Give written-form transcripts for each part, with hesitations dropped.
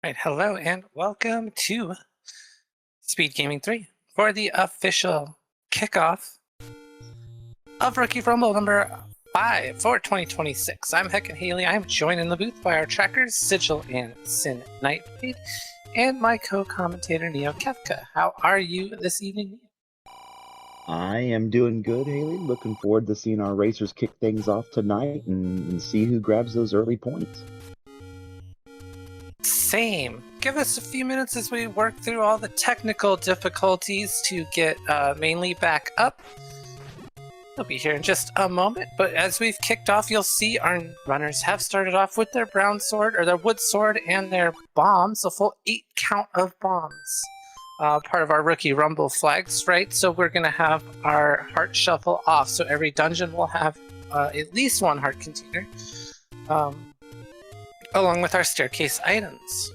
Right, hello and welcome to Speed Gaming 3 for the official kickoff of Rookie Rumble number 5 for 2026. I'm Heck and Haley. I'm joined in the booth by our trackers, Sigil and Sin Nightblade, and my co-commentator, Neo Kefka. How are you this evening? I am doing good, Haley. Looking forward to seeing our racers kick things off tonight and see who grabs those early points. Same. Give us a few minutes as we work through all the technical difficulties to get mainly back up. He'll be here in just a moment, but as we've kicked off, you'll see our runners have started off with their brown sword, or their wood sword, and their bombs, a full 8 count of bombs. Part of our Rookie Rumble flags, right? So we're going to have our heart shuffle off, so every dungeon will have at least one heart container, along with our staircase items.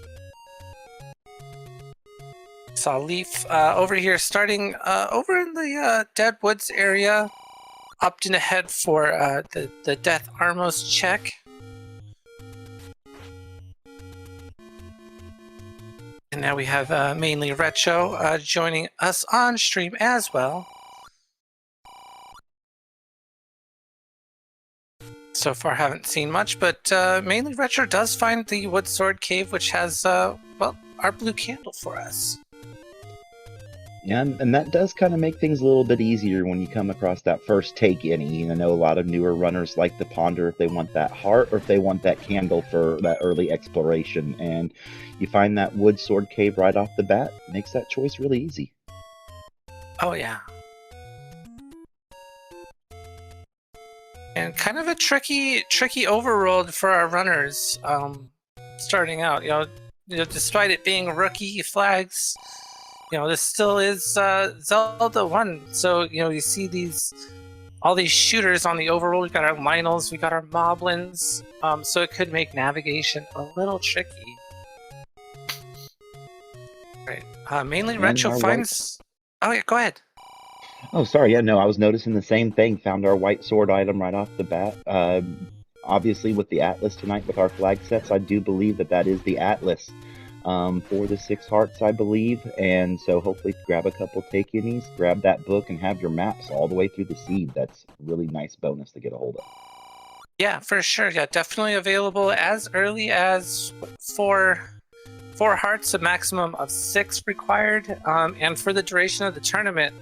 Saw Leaf over here starting over in the Dead Woods area, opting ahead for the Death Armos check. And now we have mainly Retro joining us on stream as well. So far haven't seen much, but mainly Retro does find the Wood Sword Cave, which has, well, our blue candle for us. Yeah, and that does kind of make things a little bit easier when you come across that first take any. I know a lot of newer runners like to ponder if they want that heart or if they want that candle for that early exploration. And you find that Wood Sword Cave right off the bat, makes that choice really easy. Oh, yeah. And kind of a tricky overworld for our runners starting out. You know, despite it being rookie flags, this still is Zelda 1. So, you see all these shooters on the overworld. We've got our Lionels, we got our Moblins. So it could make navigation a little tricky. Right. Mainly And Retro finds... Oh, yeah, go ahead. Oh, sorry. Yeah, no, I was noticing the same thing. Found our white sword item right off the bat. Obviously, with the Atlas tonight, with our flag sets, I do believe that is the Atlas for the 6 hearts, I believe. And so hopefully grab a couple take-inies, grab that book, and have your maps all the way through the seed. That's a really nice bonus to get a hold of. Yeah, for sure. Yeah, definitely available as early as 4 hearts, a maximum of 6 required. And for the duration of the tournament,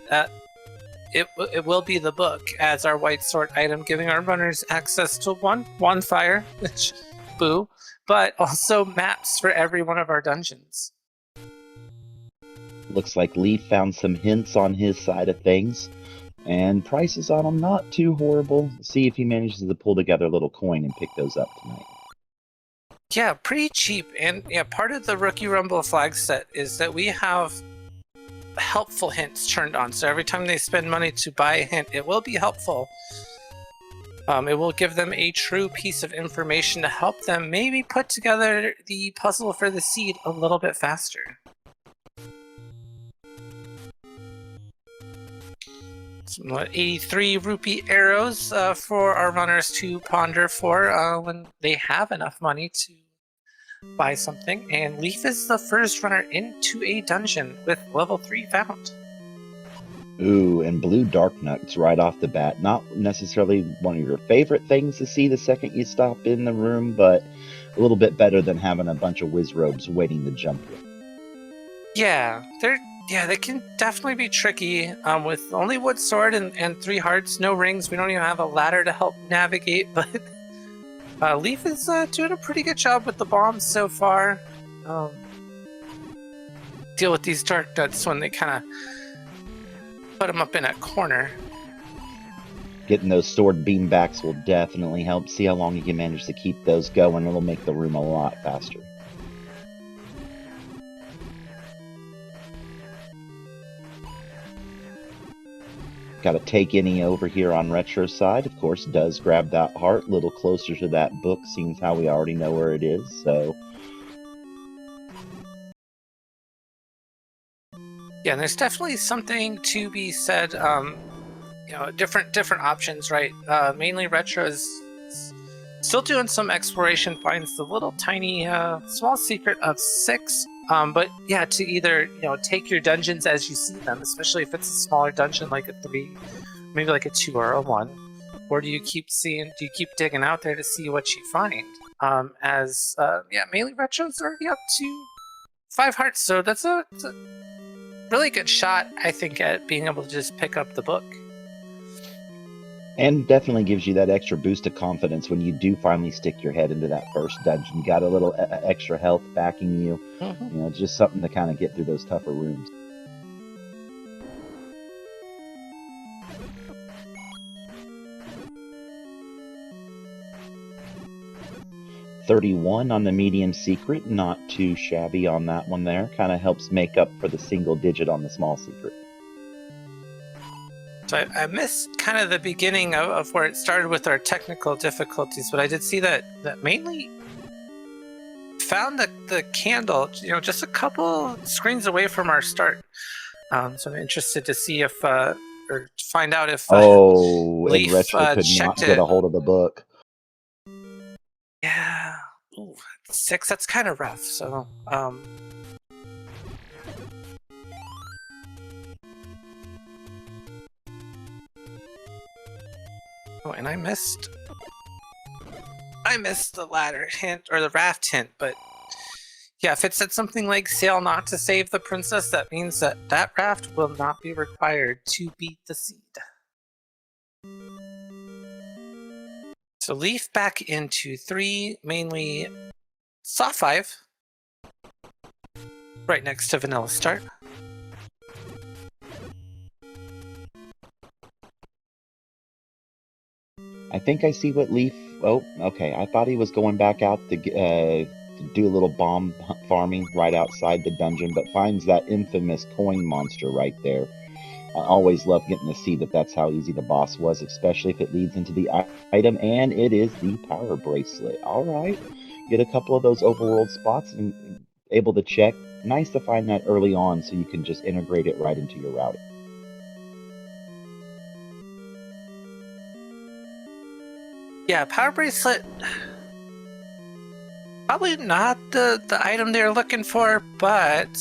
it will be the book as our white sword item, giving our runners access to one fire, which, boo, but also maps for every one of our dungeons. Looks like Leaf found some hints on his side of things, and prices on them not too horrible. See if he manages to pull together a little coin and pick those up tonight. Yeah, pretty cheap. And yeah, part of the Rookie Rumble flag set is that we have helpful hints turned on. So every time they spend money to buy a hint, it will be helpful. It will give them a true piece of information to help them maybe put together the puzzle for the seed a little bit faster. Some 83 rupee arrows for our runners to ponder for when they have enough money to buy something. And Leaf is the first runner into a dungeon with level 3 found. Ooh, and blue dark nuts right off the bat. Not necessarily one of your favorite things to see the second you stop in the room, but a little bit better than having a bunch of whiz robes waiting to jump you. Yeah, they can definitely be tricky with only wood sword and 3 hearts, no rings. We don't even have a ladder to help navigate, but Leaf is doing a pretty good job with the bombs so far. Deal with these dark nuts when they kind of put them up in a corner. Getting those sword beanbacks will definitely help. See how long you can manage to keep those going. It'll make the room a lot faster. Got to take any over here on Retro's side. Of course, does grab that heart a little closer to that book, seeing how we already know where it is. So yeah, and there's definitely something to be said. Different options, right? Mainly Retro is Still doing some exploration, finds the little tiny small secret of 6. But yeah, to either take your dungeons as you see them, especially if it's a smaller dungeon like a 3, maybe like a 2 or a 1, or do you keep digging out there to see what you find? Mainly Retro's already up to 5 hearts, so that's a really good shot, I think, at being able to just pick up the book. And definitely gives you that extra boost of confidence when you do finally stick your head into that first dungeon. You got a little extra health backing you. Mm-hmm. Just something to kind of get through those tougher rooms. $31 on the medium secret, not too shabby on that one there. Kind of helps make up for the single digit on the small secret. So I missed kind of the beginning of where it started with our technical difficulties, but I did see that mainly found the candle, just a couple screens away from our start. So I'm interested to see if, or find out if Leaf and Retro could not get a hold of the book. Yeah. Ooh, 6, that's kind of rough, so, Oh, and I missed the ladder hint, or the raft hint, but yeah, if it said something like sail not to save the princess, that means that raft will not be required to beat the seed. So Leaf back into 3, mainly Saw 5, right next to Vanilla Start. I think I see what Leaf... Oh, okay. I thought he was going back out to do a little bomb farming right outside the dungeon, but finds that infamous coin monster right there. I always love getting to see that that's how easy the boss was, especially if it leads into the item, and it is the power bracelet. All right. Get a couple of those overworld spots and able to check. Nice to find that early on so you can just integrate it right into your routing. Yeah, power bracelet, probably not the item they're looking for, but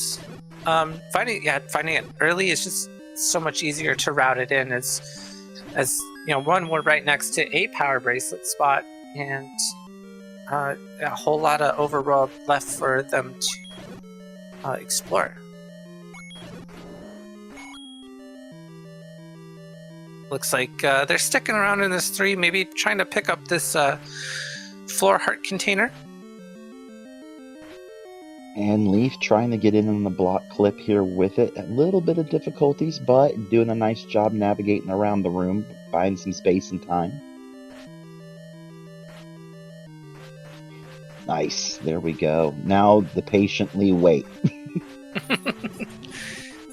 finding it early is just so much easier to route it in. As one, we're right next to a power bracelet spot, and a whole lot of overworld left for them to explore. Looks like they're sticking around in this 3, maybe trying to pick up this floor heart container. And Leaf trying to get in on the block clip here with it. A little bit of difficulties, but doing a nice job navigating around the room, buying some space and time. Nice. There we go. Now the patiently wait.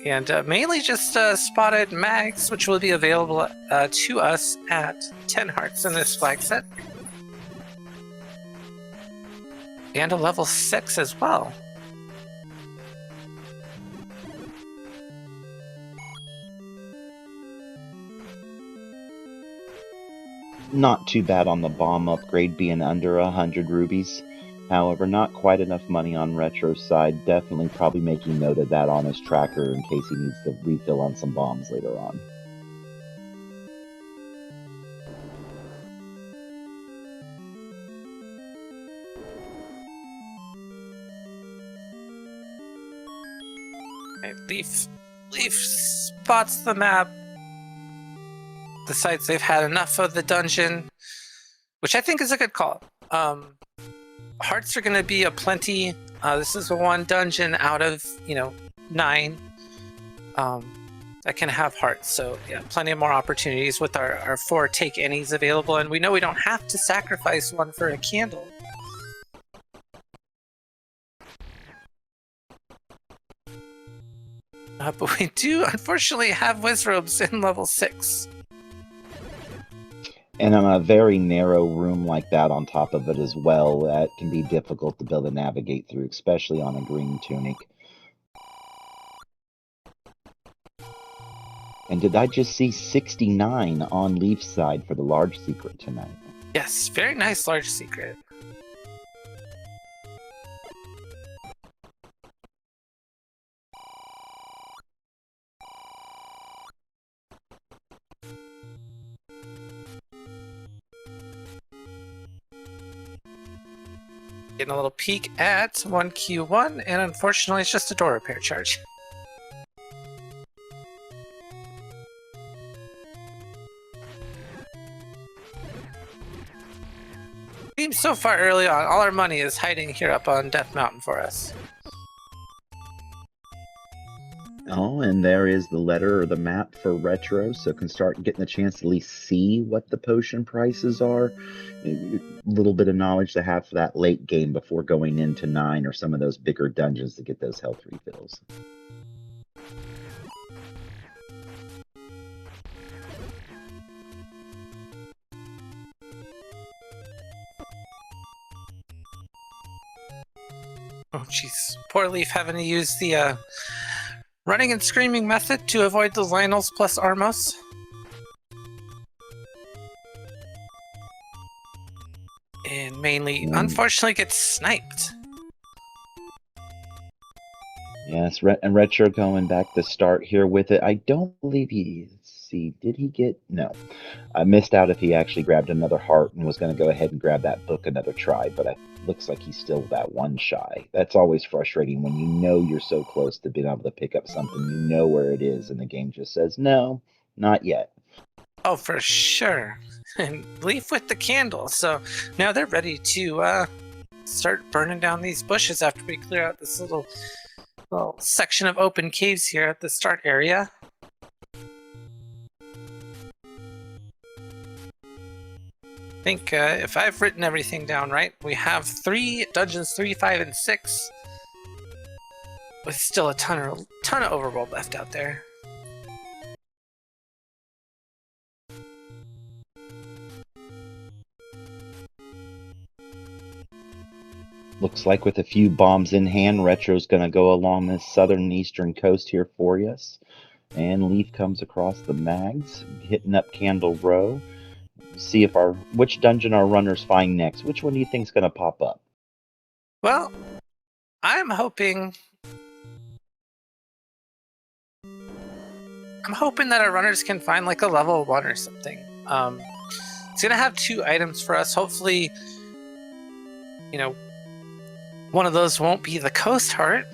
And mainly just spotted mags, which will be available to us at 10 hearts in this flag set. And a level 6 as well. Not too bad on the bomb upgrade being under 100 rubies. However, not quite enough money on Retro's side. Definitely probably making note of that on his tracker in case he needs to refill on some bombs later on. Okay, Leaf spots the map. Decides they've had enough of the dungeon, which I think is a good call. Hearts are going to be aplenty. This is the one dungeon out of 9 that can have hearts. So yeah, plenty of more opportunities with our 4 take any's available, and we know we don't have to sacrifice one for a candle. But we do unfortunately have Wizrobes in level 6. And on a very narrow room like that on top of it as well, that can be difficult to be able to navigate through, especially on a green tunic. And did I just see 69 on Leaf's side for the large secret tonight? Yes, very nice large secret. Getting a little peek at 1Q1, and unfortunately it's just a door repair charge. Seems so far early on, all our money is hiding here up on Death Mountain for us. Oh, and there is the letter or the map for Retro, so can start getting a chance to at least see what the potion prices are. A little bit of knowledge to have for that late game before going into 9 or some of those bigger dungeons to get those health refills. Oh jeez, poor Leaf having to use the running and screaming method to avoid the Lionels plus Armos. And mainly, unfortunately, gets sniped. Yes, and Retro going back to start here with it. I don't believe did he get? No. I missed out if he actually grabbed another heart and was going to go ahead and grab that book another try, but it looks like he's still that one shy. That's always frustrating when you know you're so close to being able to pick up something, you know where it is, and the game just says, no, not yet. Oh, for sure. And Leaf with the candle, so now they're ready to start burning down these bushes after we clear out this little section of open caves here at the start area. I think if I've written everything down right, we have 3 dungeons, 3, 5, and 6, with still a ton of overworld left out there. Looks like with a few bombs in hand, Retro's going to go along this southern eastern coast here for us. And Leaf comes across the mags, hitting up Candle Row. See if which dungeon our runners find next. Which one do you think's going to pop up? Well, I'm hoping that our runners can find like a level 1 or something. It's gonna have 2 items for us. Hopefully, you know, one of those won't be the coast heart.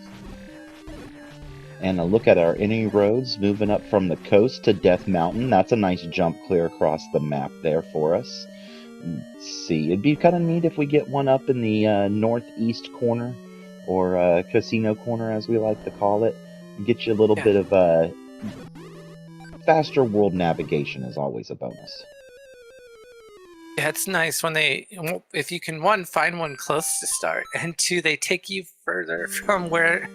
And a look at our any roads moving up from the coast to Death Mountain. That's a nice jump clear across the map there for us. Let's see, it'd be kind of neat if we get one up in the northeast corner, or casino corner as we like to call it. Get you a little bit of faster world navigation is always a bonus. Yeah, it's nice when if you can, 1, find one close to start, and 2, they take you further from where,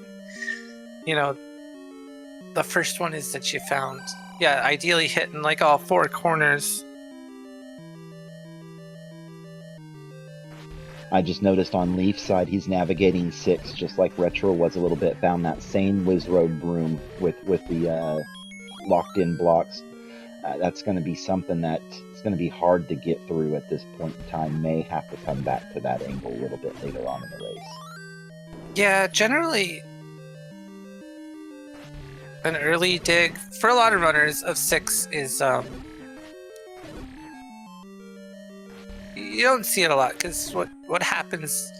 the first one is that you found. Yeah, ideally hitting like all 4 corners. I just noticed on Leaf's side he's navigating 6, just like Retro was a little bit. Found that same Wiz Road broom with the locked-in blocks. That's going to be something that it's going to be hard to get through at this point in time. May have to come back to that angle a little bit later on in the race. Yeah, generally an early dig for a lot of runners of 6 is you don't see it a lot, because what happens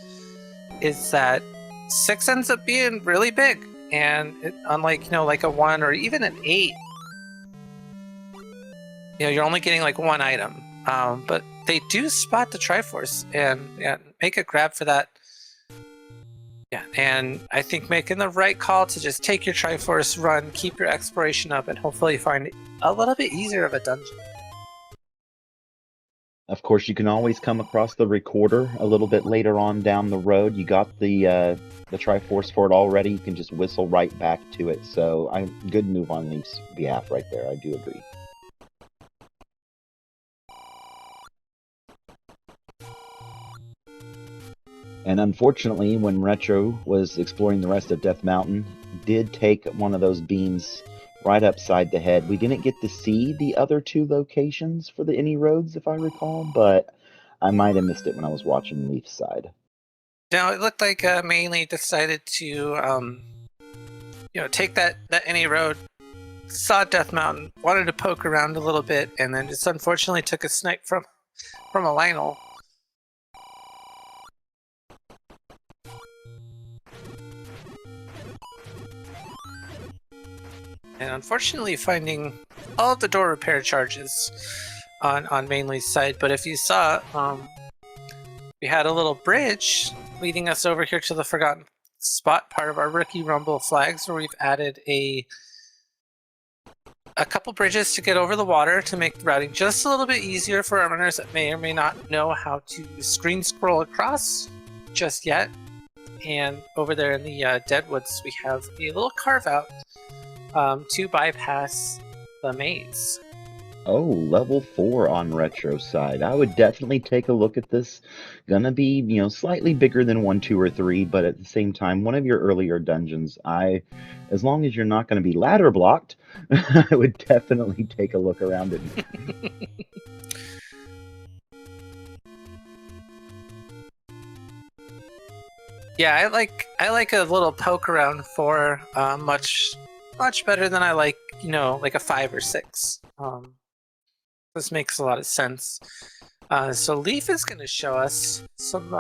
is that 6 ends up being really big, and unlike like a 1 or even an 8, you're only getting like 1 item, but they do spot the Triforce and make a grab for that. Yeah, and I think making the right call to just take your Triforce, run, keep your exploration up, and hopefully find a little bit easier of a dungeon. Of course, you can always come across the recorder a little bit later on down the road. You got the Triforce for it already. You can just whistle right back to it. So, good move on Leaf's behalf right there. I do agree. And unfortunately, when Retro was exploring the rest of Death Mountain, did take one of those beams right upside the head. We didn't get to see the other 2 locations for the any roads, if I recall, but I might have missed it when I was watching Leaf's side. Now it looked like mainly decided to take that any road, saw Death Mountain, wanted to poke around a little bit, and then just unfortunately took a snipe from a Lionel. And unfortunately finding all of the door repair charges on Mainly's side, but if you saw, we had a little bridge leading us over here to the Forgotten Spot, part of our Rookie Rumble flags, where we've added a couple bridges to get over the water to make the routing just a little bit easier for our runners that may or may not know how to screen scroll across just yet. And over there in the Deadwoods, we have a little carve out to bypass the maze. Oh, level 4 on retro side. I would definitely take a look at this. Gonna be, slightly bigger than 1, 2, or 3, but at the same time, one of your earlier dungeons. As long as you're not gonna be ladder blocked, I would definitely take a look around it. Yeah, I like a little poke around for much better than I like, like a 5 or 6. This makes a lot of sense. So Leaf is going to show us some,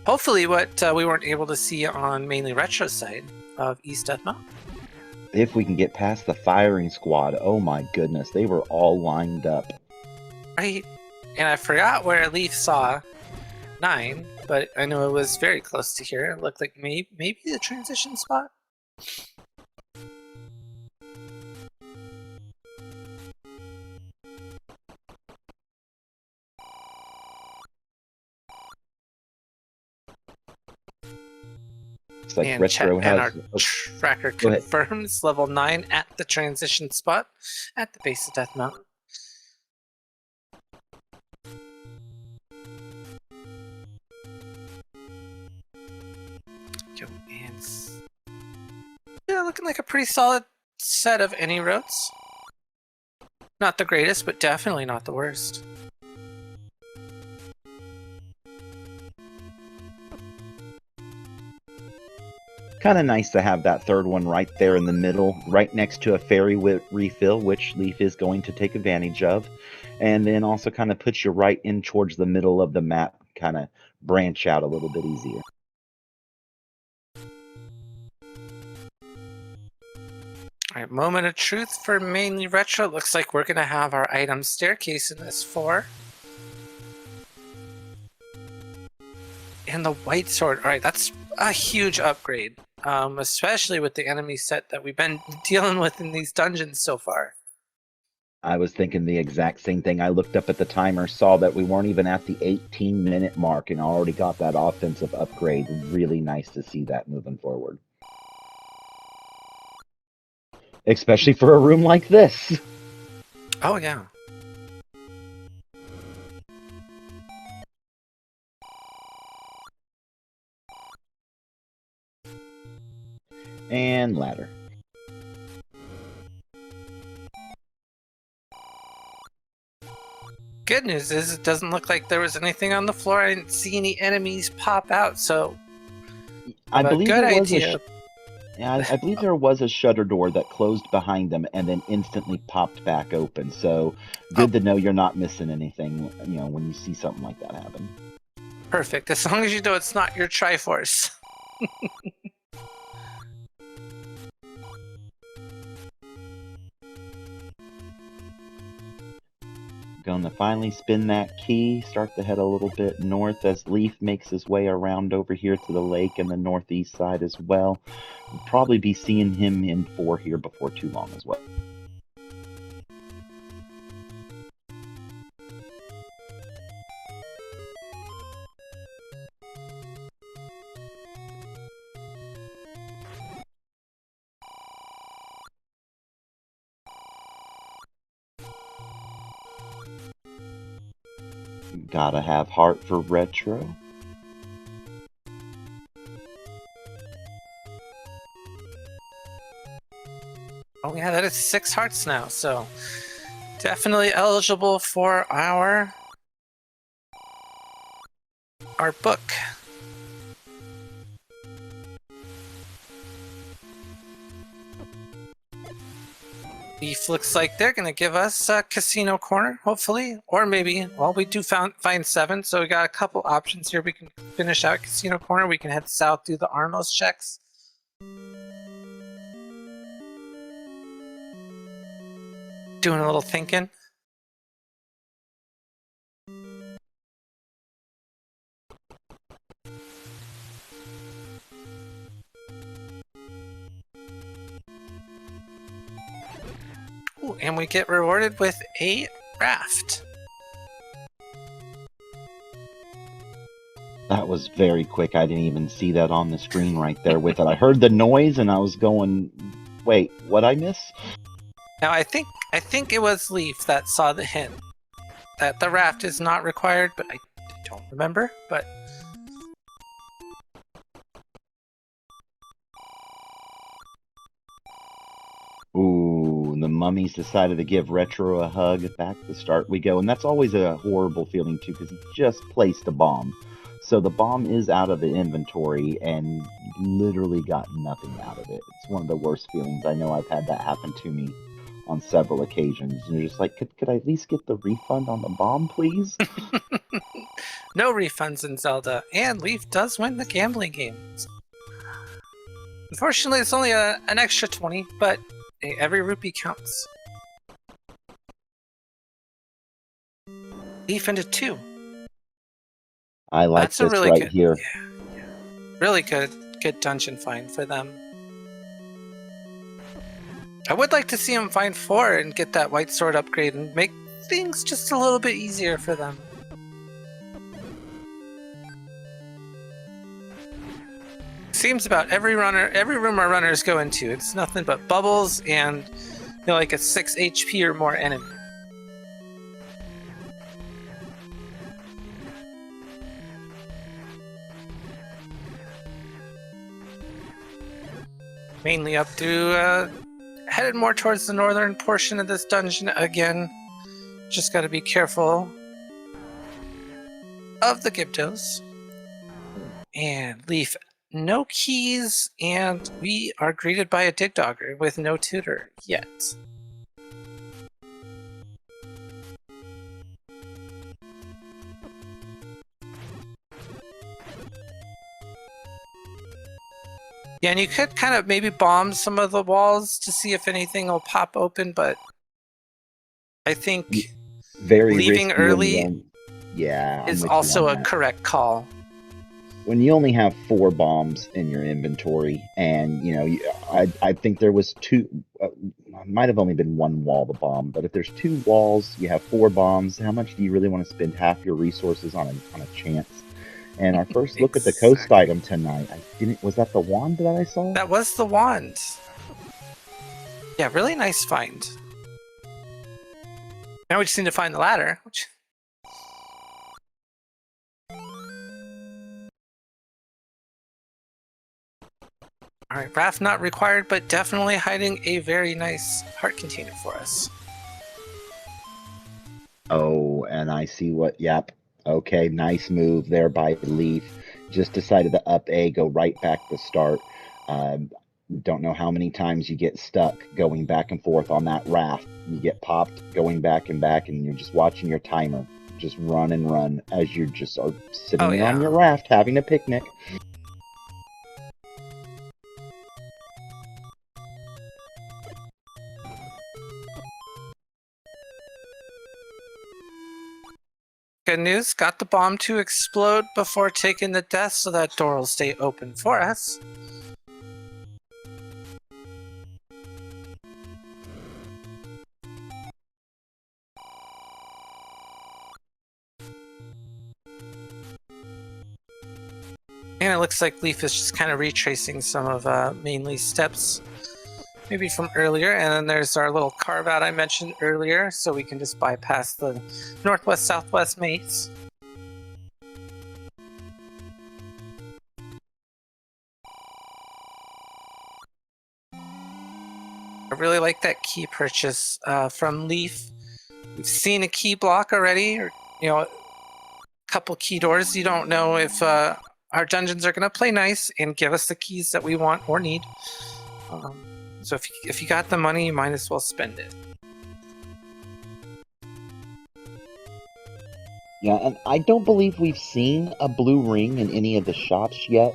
hopefully what we weren't able to see on mainly retro side of East Death Mountain. If we can get past the firing squad, oh my goodness, they were all lined up. Right, and I forgot where Leaf saw 9, but I know it was very close to here. It looked like maybe the transition spot. Looks like And retro has. our tracker confirms level 9 at the transition spot at the base of Death Mountain. And yeah, looking like a pretty solid set of any roads. Not the greatest, but definitely not the worst. Kind of nice to have that third one right there in the middle, right next to a fairy refill, which Leaf is going to take advantage of. And then also kind of puts you right in towards the middle of the map, kind of branch out a little bit easier. Alright, moment of truth for mainly retro. Looks like we're going to have our item staircase in this 4. And the white sword. Alright, that's a huge upgrade. Especially with the enemy set that we've been dealing with in these dungeons so far. I was thinking the exact same thing. I looked up at the timer, saw that we weren't even at the 18-minute mark, and already got that offensive upgrade. Really nice to see that moving forward. Especially for a room like this. Oh, yeah. And ladder. Good news is it doesn't look like there was anything on the floor. I didn't see any enemies pop out, so I believe good there was idea. I believe there was a shutter door that closed behind them and then instantly popped back open. So good to know you're not missing anything, when you see something like that happen. Perfect, as long as you know it's not your Triforce. Going to finally spin that key, start to head a little bit north as Leaf makes his way around over here to the lake and the northeast side as well. We'll probably be seeing him in 4 here before too long as well. Gotta have heart for retro. Oh yeah, that is 6 hearts now, so definitely eligible for our our book. Leaf looks like they're going to give us a casino corner, hopefully. Or maybe, well, we do find 7, so we got a couple options here. We can finish out casino corner. We can head south, do the Armos checks. Doing a little thinking. Ooh, and we get rewarded with a raft. That was very quick. I didn't even see that on the screen right there with it. I heard the noise and I was going, wait, what'd I miss? Now I think it was Leaf that saw the hint that the raft is not required, but I don't remember. But Ooh, the mummies decided to give Retro a hug. Back to the start we go. And that's always a horrible feeling, too, because he just placed a bomb. So the bomb is out of the inventory and literally got nothing out of it. It's one of the worst feelings. I know I've had that happen to me on several occasions. And you're just like, could I at least get the refund on the bomb, please? no refunds in Zelda, and Leaf does win the gambling game. Unfortunately, it's only an extra 20, but hey, every rupee counts. Leaf into 2. I like That's a this really right good, here. Yeah. Really good dungeon find for them. I would like to see them find 4 and get that white sword upgrade and make things just a little bit easier for them. Seems about every room our runners go into, it's nothing but bubbles and like a 6 HP or more enemy. Mainly up to headed more towards the northern portion of this dungeon again. Just got to be careful of the Gyptos. And Leaf, no keys, and we are greeted by a dig dogger with no tutor yet. Yeah, and you could kind of maybe bomb some of the walls to see if anything will pop open, but I think very leaving risky early is also a correct call. When you only have 4 bombs in your inventory, and I think there was 2, might have only been 1 wall to bomb, but if there's 2 walls, you have 4 bombs. How much do you really want to spend half your resources on a chance? And our first look at the coast item tonight, was that the wand that I saw? That was the wand. Yeah, really nice find. Now we just need to find the ladder. Alright, raft not required, but definitely hiding a very nice heart container for us. Oh, and I see what, yep. Okay, nice move there by Leaf. Just decided to up A, go right back to start. Don't know how many times you get stuck going back and forth on that raft. You get popped going back and back, and you're just watching your timer just run and run as you just are sitting there on your raft having a picnic. Good news, got the bomb to explode before taking the death, so that door will stay open for us. And it looks like Leaf is just kind of retracing some of mainly steps, maybe from earlier. And then there's our little carve out I mentioned earlier, so we can just bypass the northwest-southwest maze. I really like that key purchase from Leaf. We've seen a key block already, or couple key doors. You don't know if our dungeons are going to play nice and give us the keys that we want or need. So if you got the money, you might as well spend it. Yeah, and I don't believe we've seen a blue ring in any of the shops yet.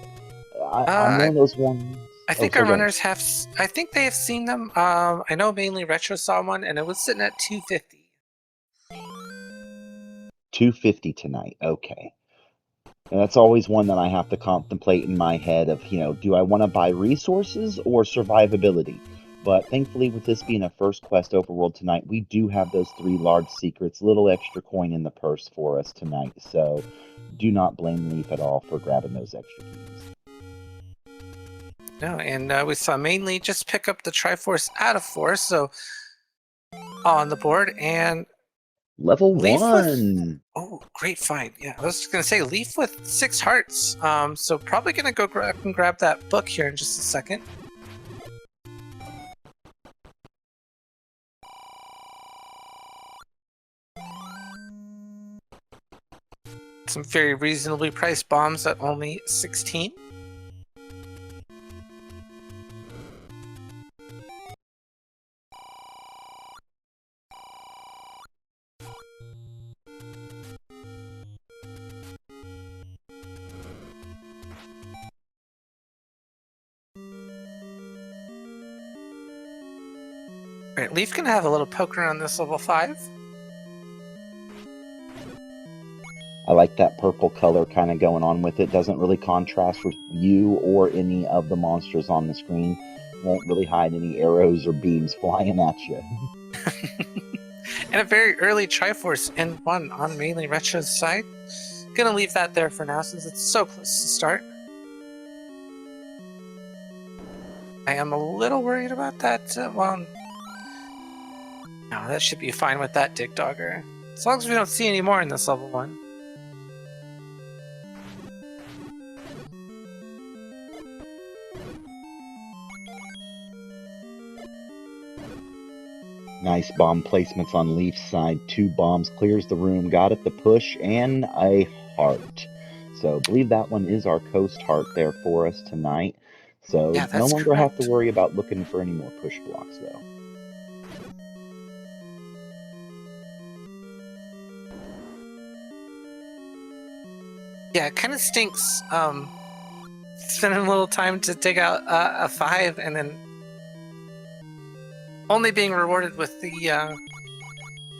I'm one of those ones. I think our runners have. I think they have seen them. I know mainly Retro saw one, and it was sitting at 250. 250 tonight. Okay. And that's always one that I have to contemplate in my head of, do I want to buy resources or survivability? But thankfully, with this being a first quest overworld tonight, we do have those 3 large secrets, little extra coin in the purse for us tonight. So do not blame Leaf at all for grabbing those extra keys. No, and we saw mainly just pick up the Triforce out of Force, so on the board, and Level Leaf 1! Oh, great find. Yeah, I was just going to say, Leaf with 6 hearts. So probably going to go grab that book here in just a second. Some very reasonably priced bombs at only 16. Alright, Leaf can have a little poke around this level 5. I like that purple color kind of going on with it. Doesn't really contrast with you or any of the monsters on the screen. Won't really hide any arrows or beams flying at you. And a very early Triforce in 1 on mainly Retro's side. Gonna leave that there for now since it's so close to start. I am a little worried about that. No, that should be fine with that Dig Dogger. As long as we don't see any more in this level 1. Nice bomb placements on Leaf's side. 2 bombs, clears the room, got it the push, and a heart. So I believe that one is our coast heart there for us tonight. So Yeah, no that's longer correct. have to worry about looking for any more push blocks though. Yeah, it kind of stinks spending a little time to dig out a 5 and then only being rewarded with the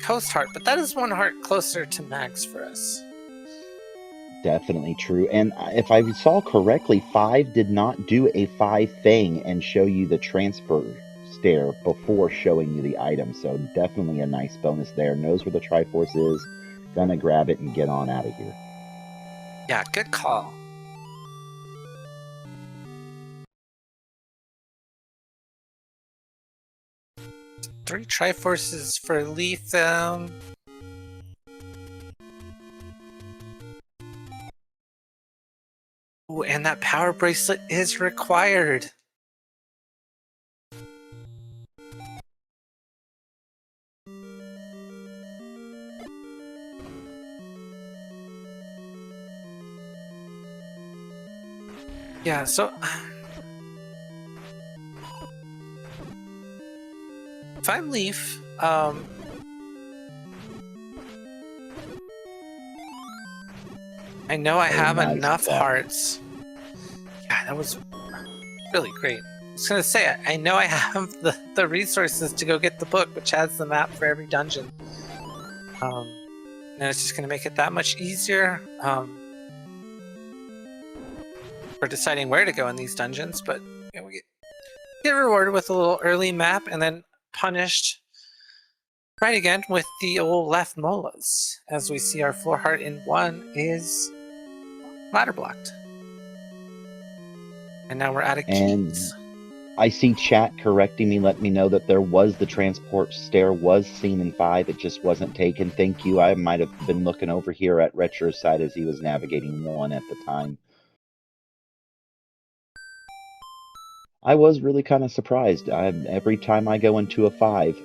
coast heart, but that is 1 heart closer to max for us. Definitely true. And if I saw correctly, 5 did not do a 5 thing and show you the transfer stair before showing you the item. So definitely a nice bonus there. Knows where the Triforce is. Gonna grab it and get on out of here. Yeah, good call. Three Triforces for Leaf. Ooh, and that power bracelet is required. Yeah, so if I'm Leaf, I know I have nice enough block. hearts. Yeah, that was really great. I was gonna say, I know I have the resources to go get the book, which has the map for every dungeon. And it's just gonna make it that much easier for deciding where to go in these dungeons. But we get rewarded with a little early map and then punished right again with the old left molas, as we see our 4 heart in 1 is ladder blocked. And now we're out of keys. I see chat correcting me, letting me know that there was the transport stair was seen in 5. It just wasn't taken. Thank you. I might have been looking over here at Retro's side as he was navigating 1 at the time. I was really kind of surprised. Every time I go into a 5,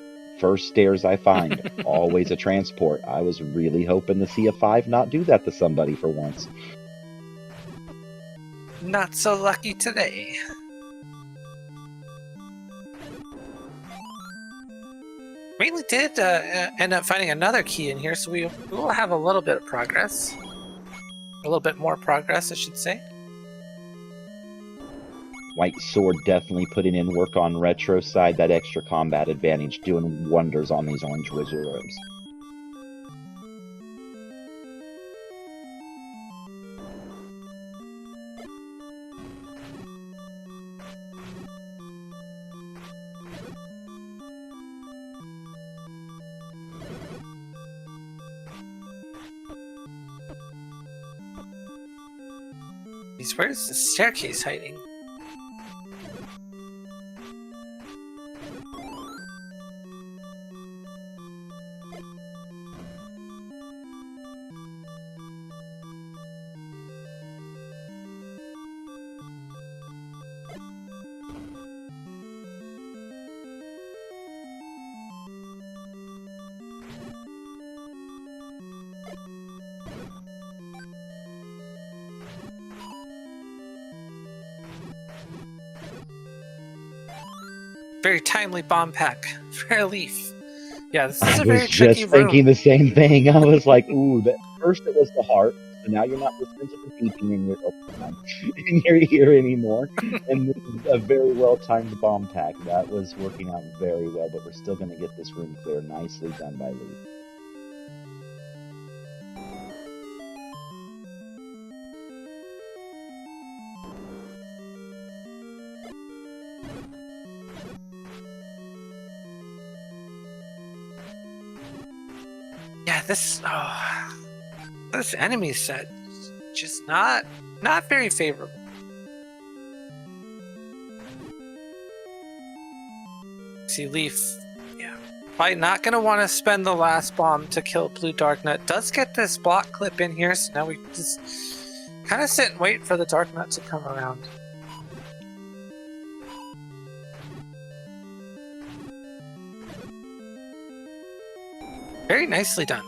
first stairs I find, always a transport. I was really hoping to see a 5 not do that to somebody for once. Not so lucky today. Mainly did end up finding another key in here, so we will have a little bit of progress. A little bit more progress, I should say. White Sword definitely putting in work on Retro side, that extra combat advantage doing wonders on these orange wizard orbs. Where's the staircase hiding? Very timely bomb pack for a leaf. Yeah, this is a very tricky room. I was just thinking the same thing. I was like, ooh, first it was the heart, so now you're not listening to the beeping in your ear anymore. And this is a very well-timed bomb pack. That was working out very well, but we're still going to get this room clear. Nicely done by Leaf. Yeah, this enemy set just not very favorable. See, Leaf, yeah, probably not gonna want to spend the last bomb to kill Blue Dark Nut. Does get this block clip in here, so now we just kind of sit and wait for the Dark Nut to come around. Very nicely done.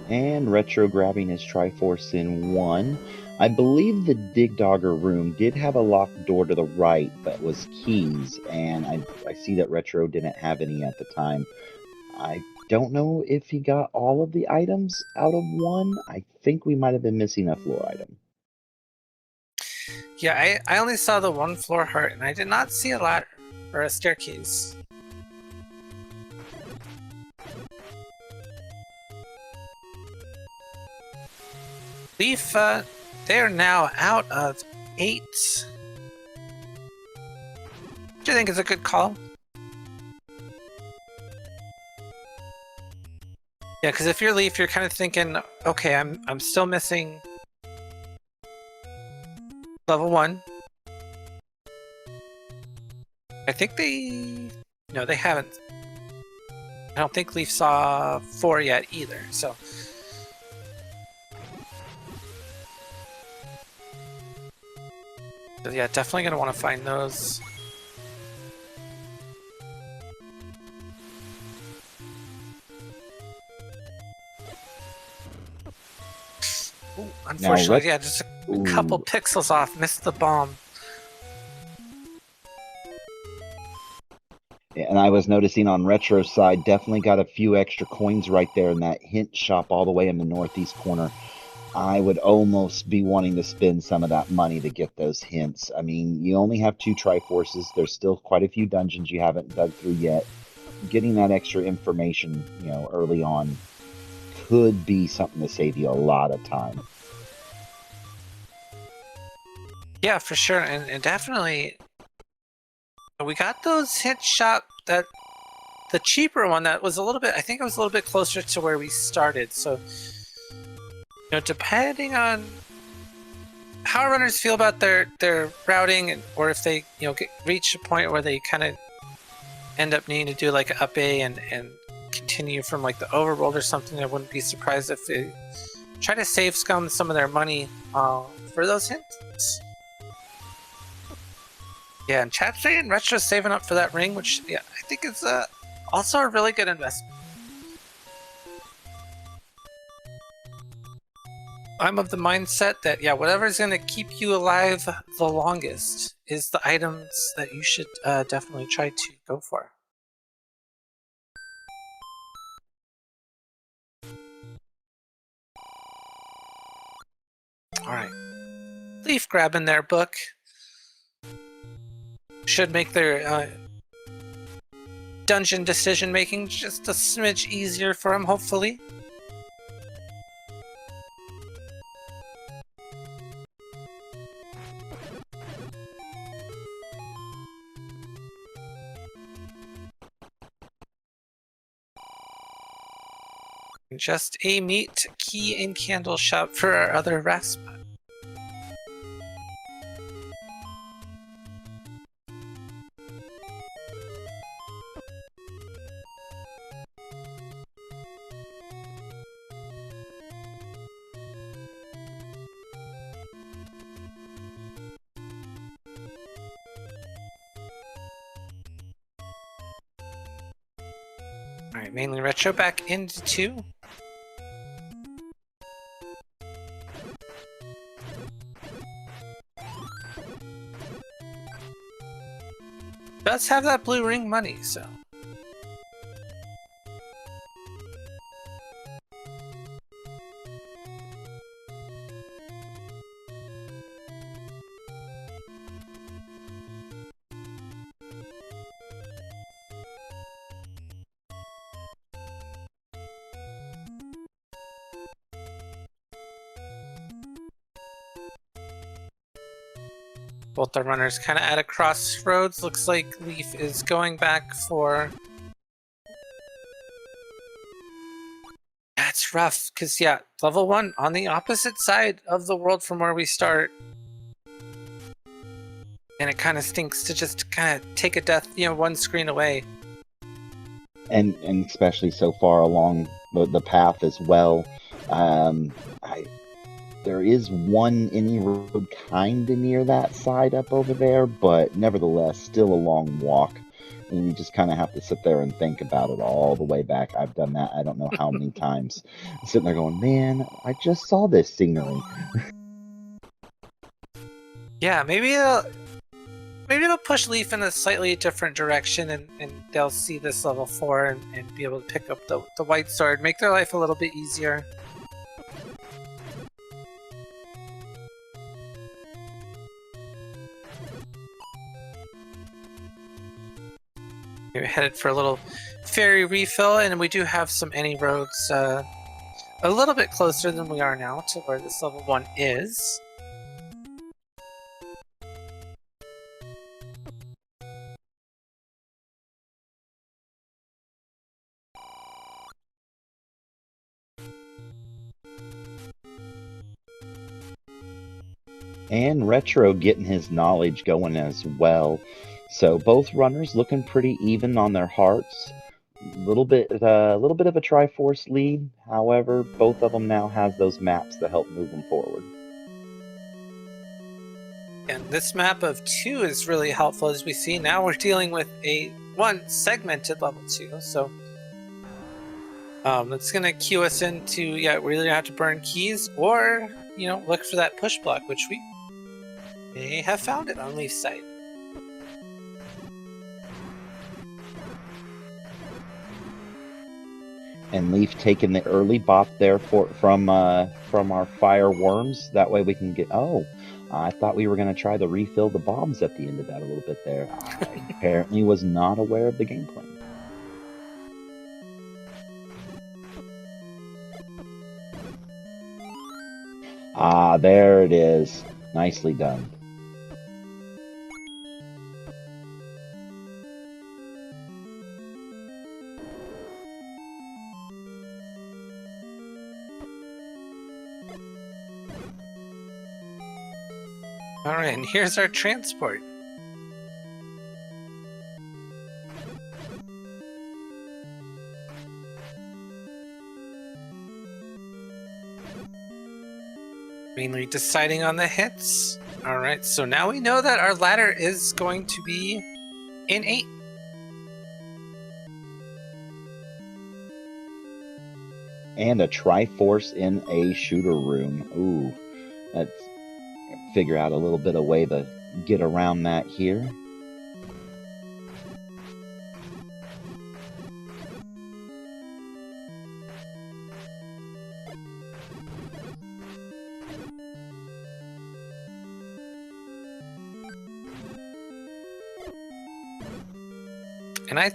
And Retro grabbing his Triforce in 1. I believe the Dig Dogger room did have a locked door to the right that was keys, and I see that Retro didn't have any at the time. I don't know if he got all of the items out of 1. I think we might have been missing a floor item. Yeah, I only saw the 1 floor heart, and I did not see a ladder or a staircase. Leaf, they are now out of 8. Do you think is a good call? Yeah, because if you're Leaf, you're kind of thinking, okay, I'm still missing level 1. I think no, they haven't. I don't think Leaf saw 4 yet either, so. So yeah, definitely gonna want to find those. Ooh, unfortunately, yeah, just a couple pixels off, missed the bomb. And I was noticing on Retro's side, definitely got a few extra coins right there in that hint shop all the way in the northeast corner. I would almost be wanting to spend some of that money to get those hints. I mean, you only have 2 Triforces. There's still quite a few dungeons you haven't dug through yet. Getting that extra information, early on could be something to save you a lot of time. Yeah, for sure, and definitely we got those hint shop, that the cheaper one that was a little bit, I think it was a little bit closer to where we started, so depending on how runners feel about their routing, or if they reach a point where they kind of end up needing to do like an up A and continue from like the overworld or something, I wouldn't be surprised if they try to save Scum some of their money for those hints. Yeah, and chat's saying Retro's saving up for that ring, which yeah, I think is also a really good investment. I'm of the mindset that, yeah, whatever's going to keep you alive the longest is the items that you should definitely try to go for. Alright. Leaf grabbing their book. Should make their dungeon decision making just a smidge easier for them, hopefully. Just a meat, key, and candle shop for our other rasp. Alright, mainly retro back into 2. Does have that blue ring money, so. Both the runners kind of at a crossroads. Looks like Leaf is going back for... That's rough, because yeah, level 1 on the opposite side of the world from where we start. And it kind of stinks to just kind of take a death, you know, one screen away. And especially so far along the path as well. There is one any road kind of near that side up over there, but nevertheless, still a long walk. And you just kind of have to sit there and think about it all the way back. I've done that I don't know how many times. I'm sitting there going, man, I just saw this scenery. Yeah, maybe it'll push Leaf in a slightly different direction, and they'll see this level 4 and be able to pick up the white sword, make their life a little bit easier. We're headed for a little ferry refill, and we do have some any roads a little bit closer than we are now to where this level 1 is. And Retro getting his knowledge going as well. So both runners looking pretty even on their hearts. Little bit of a Triforce lead. However, both of them now has those maps that help move them forward. And this map of 2 is really helpful. As we see now, we're dealing with a segmented level 2. So it's gonna cue us into, yeah, we either have to burn keys or, you know, look for that push block, which we may have found it on Leaf's side. And Leaf taking the early bop there from our fire worms. That way we can get. Oh, I thought we were going to try to refill the bombs at the end of that a little bit there. I apparently was not aware of the game plan. Ah, there it is. Nicely done. Alright, and here's our transport. Mainly deciding on the hits. All right, so now we know that our ladder is going to be in 8. And a Triforce in a shooter room. Ooh, let's figure out a little bit of way to get around that here. And I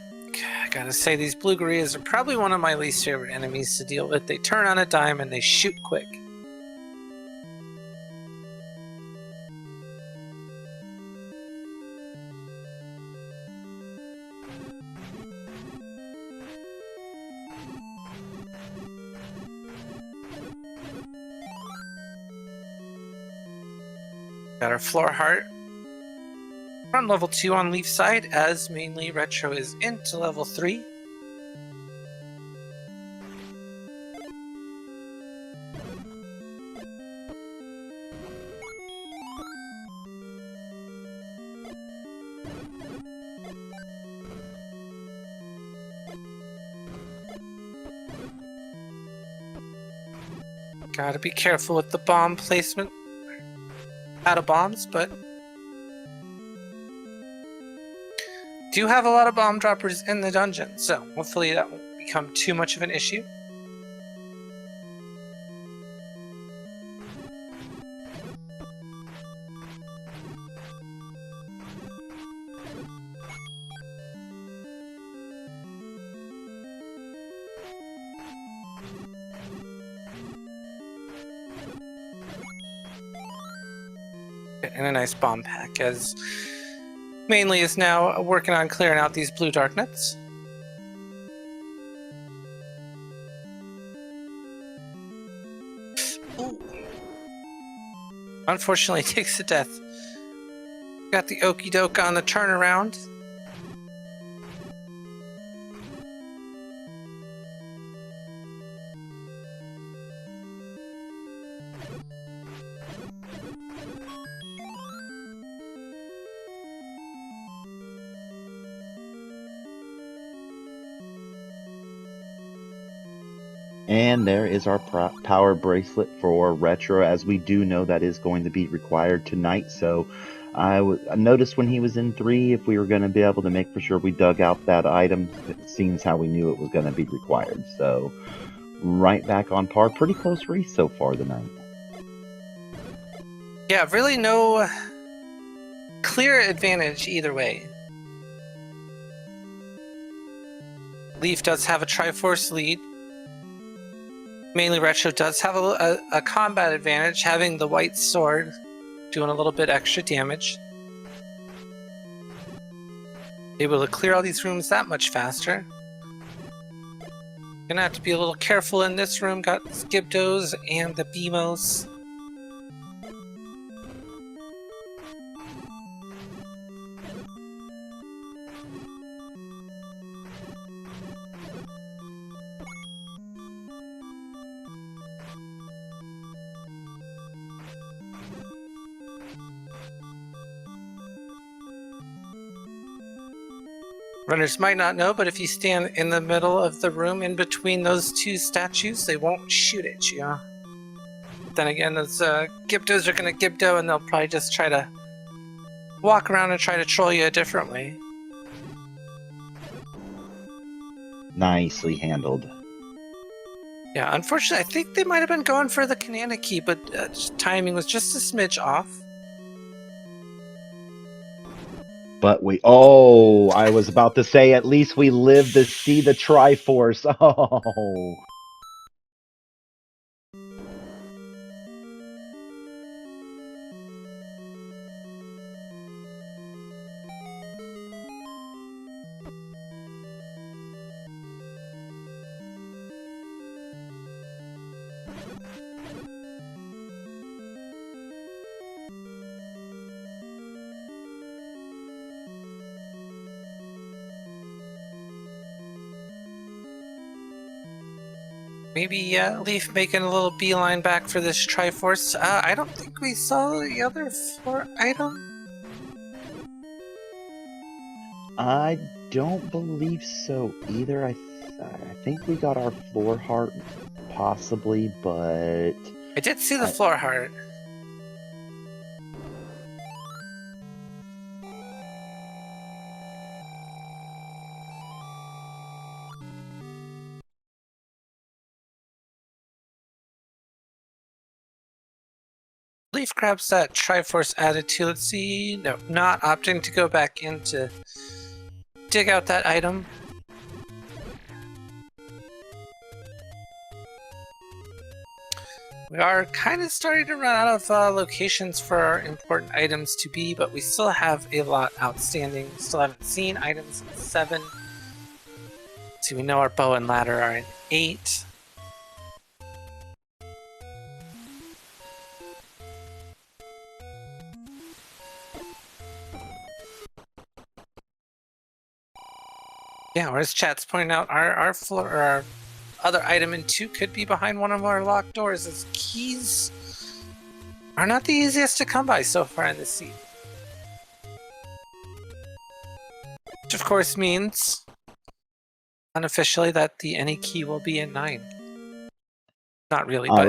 gotta say, these blue gorillas are probably one of my least favorite enemies to deal with. They turn on a dime and they shoot quick. Got our floor heart. We're on level 2 on Leaf side, as mainly Retro is into level 3. Gotta be careful with the bomb placement. Out of bombs, but do have a lot of bomb droppers in the dungeon, so hopefully that won't become too much of an issue. And a nice bomb pack, as mainly is now working on clearing out these blue dark nets. Ooh. Unfortunately, takes the death. Got the okie doke on the turnaround. And there is our power bracelet for Retro, as we do know that is going to be required tonight. So I noticed when he was in 3 if we were going to be able to make for sure we dug out that item. It seems how we knew it was going to be required. So right back on par. Pretty close race so far tonight. Yeah, really no clear advantage either way. Leaf does have a Triforce lead. Mainly Retro does have a combat advantage, having the white sword, doing a little bit extra damage. Able to clear all these rooms that much faster. Gonna have to be a little careful in this room. Got Skibdos and the Beamos. Runners might not know, but if you stand in the middle of the room in between those 2 statues, they won't shoot at you. Then again, those Gibdos are going to Gibdo, and they'll probably just try to walk around and try to troll you a different way. Nicely handled. Yeah, unfortunately, I think they might have been going for the Kanana key, but timing was just a smidge off. But I was about to say, at least we lived to see the Triforce. Oh. Maybe Leaf making a little beeline back for this Triforce. I don't think we saw the other floor item. I don't believe so either. I think we got our floor heart, possibly, but I did see the floor heart. Leaf grabs that Triforce attitude. Let's see. No, not opting to go back in to dig out that item. We are kind of starting to run out of locations for our important items to be, but we still have a lot outstanding. We still haven't seen items in 7. So we know our bow and ladder are in 8. Yeah, whereas chat's pointing out, our floor, or our other item in 2 could be behind one of our locked doors, as keys are not the easiest to come by so far in the seat. Which of course means, unofficially, that the any key will be in 9. Not really, but...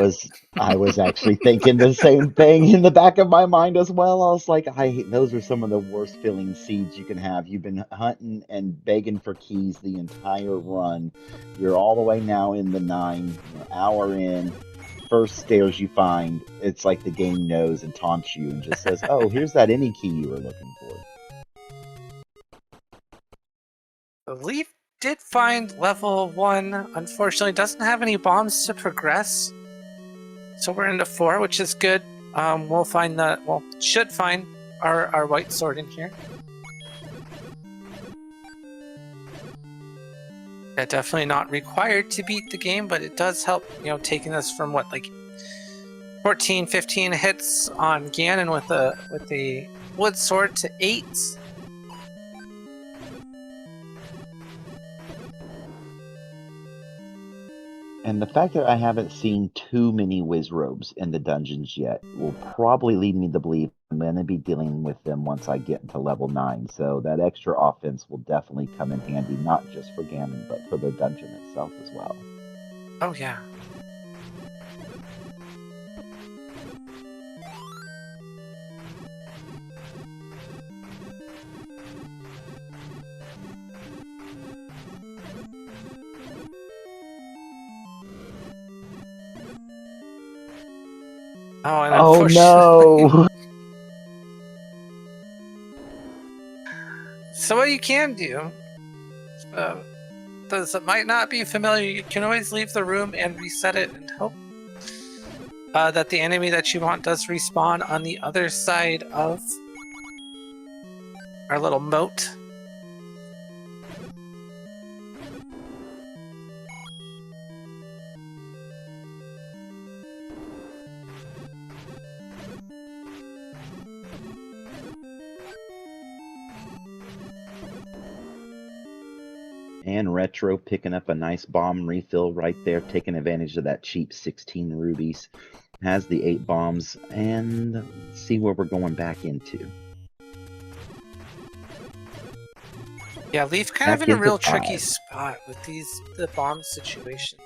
I was actually thinking the same thing in the back of my mind as well. I was like, those are some of the worst feeling seeds you can have. You've been hunting and begging for keys the entire run. You're all the way now in the 9, you're an hour in. First stairs you find, it's like the game knows and taunts you and just says, "Oh, here's that any key you were looking for." The Leaf did find level 1. Unfortunately, doesn't have any bombs to progress. So we're into 4, which is good. We'll find should find our white sword in here. Yeah, definitely not required to beat the game, but it does help, taking us from what, like 14, 15 hits on Ganon with the wood sword to 8. And the fact that I haven't seen too many Wizrobes in the dungeons yet will probably lead me to believe I'm going to be dealing with them once I get into level 9. So that extra offense will definitely come in handy, not just for Ganon, but for the dungeon itself as well. Oh, yeah. Oh, and no! So what you can do, those that might not be familiar, you can always leave the room and reset it and hope that the enemy that you want does respawn on the other side of our little moat. And Retro picking up a nice bomb refill right there, taking advantage of that cheap 16 rubies. Has the 8 bombs, and let's see where we're going back into. Yeah, Leaf kind of in a real tricky spot with the bomb situation.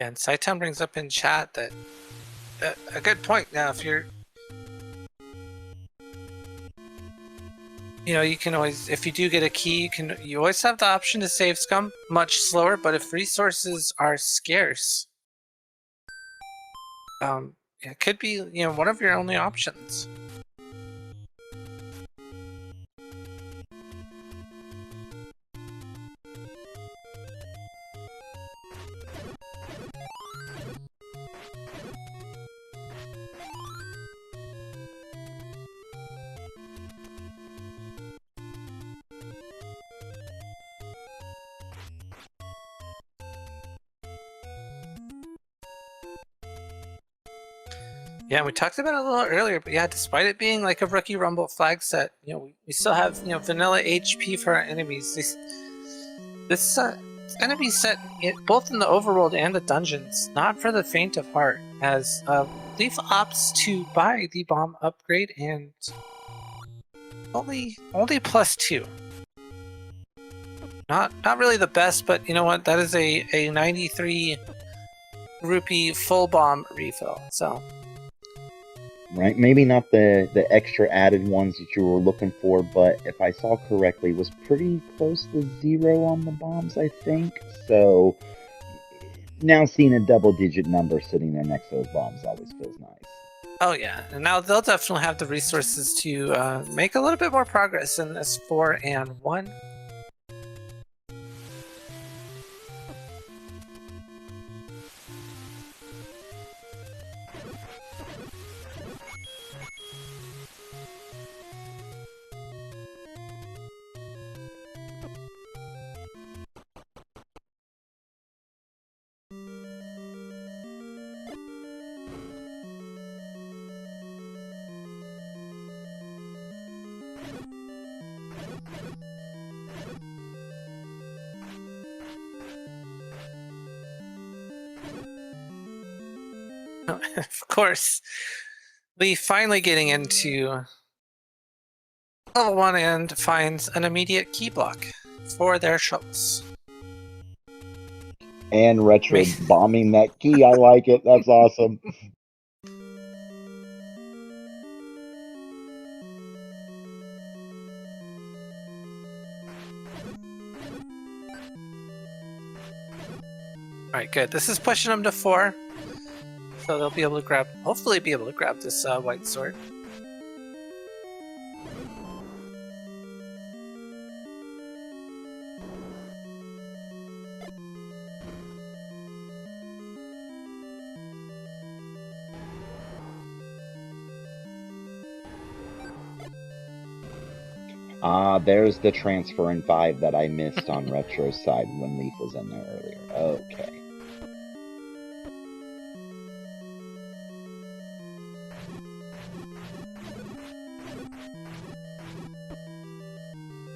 And Saitown brings up in chat that a good point. Now, if you're, you can always, if you do get a key, you always have the option to save scum much slower. But if resources are scarce, it could be one of your only options. Yeah, we talked about it a little earlier, but yeah, despite it being like a rookie rumble flag set, we still have vanilla HP for our enemies. This enemy set, both in the overworld and the dungeons, not for the faint of heart, as Leaf opts to buy the bomb upgrade and only +2. Not really the best, but you know what? That is a 93 rupee full bomb refill. So. Right, maybe not the extra added ones that you were looking for, but if I saw correctly, was pretty close to 0 on the bombs, I think. So now seeing a double-digit number sitting there next to those bombs always feels nice. Oh yeah, and now they'll definitely have the resources to make a little bit more progress in this 4 and 1. Of course, Lee finally getting into level 1 and finds an immediate key block for their shovels. And Retro bombing that key, I like it. That's awesome. Alright, good. This is pushing them to 4. So they'll be able to hopefully be able to grab this white sword. There's the transfer in 5 that I missed on Retro's side when Leaf was in there earlier. Okay.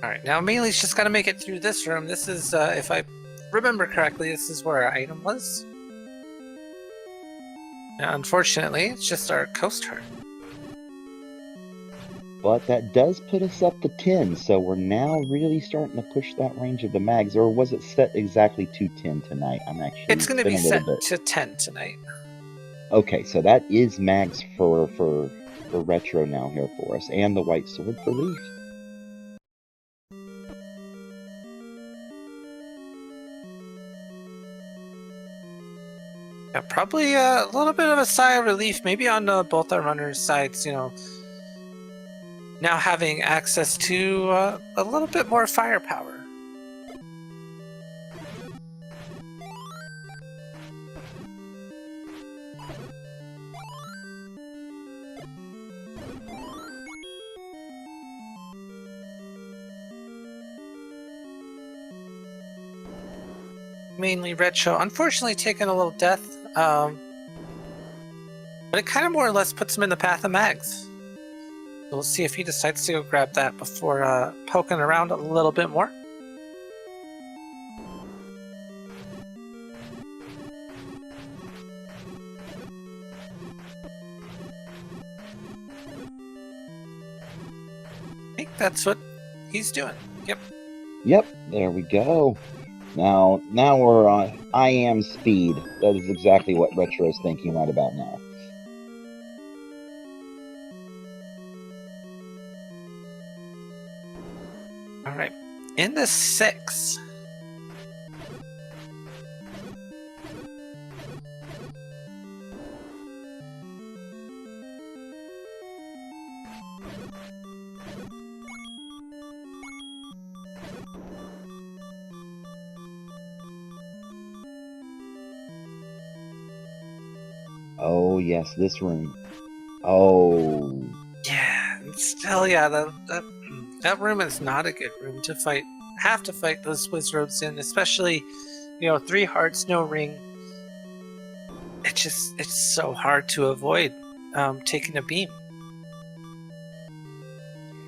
Alright, now Mealee's just got to make it through this room. This is, if I remember correctly, this is where our item was. Now, unfortunately, it's just our coast heart. But that does put us up to 10, so we're now really starting to push that range of the mags. Or was it set exactly to 10 tonight? It's going to be set to 10 tonight. Okay, so that is mags for Retro now here for us, and the white sword for Leaf. Yeah, probably a little bit of a sigh of relief, maybe on both our runners' sides, now having access to a little bit more firepower. Mainly Retro, unfortunately taking a little death, but it kind of more or less puts him in the path of mags. We'll see if he decides to go grab that before poking around a little bit more. I think that's what he's doing. Yep. Yep, there we go. Now we're on I am speed. That is exactly what Retro's thinking right about now. Alright, in the 6. Oh yes, this room. Oh. Yeah, still, yeah, that room is not a good room to fight. Have to fight those Wizards in, especially, 3 hearts, no ring. It's so hard to avoid. taking a beam.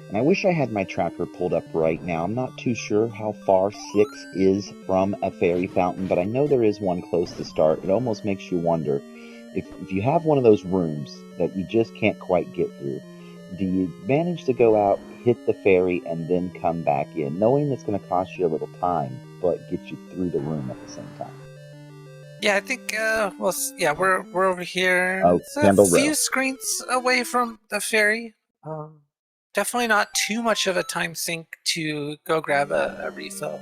And I wish I had my tracker pulled up right now. I'm not too sure how far 6 is from a fairy fountain, but I know there is one close to start. It almost makes you wonder, if you have one of those rooms that you just can't quite get through, do you manage to go out, hit the fairy, and then come back in, knowing it's going to cost you a little time, but get you through the room at the same time? Yeah, I think, we're over here. Oh, It's a Candle few Row. screens away from the ferry. Definitely not too much of a time sink to go grab a refill.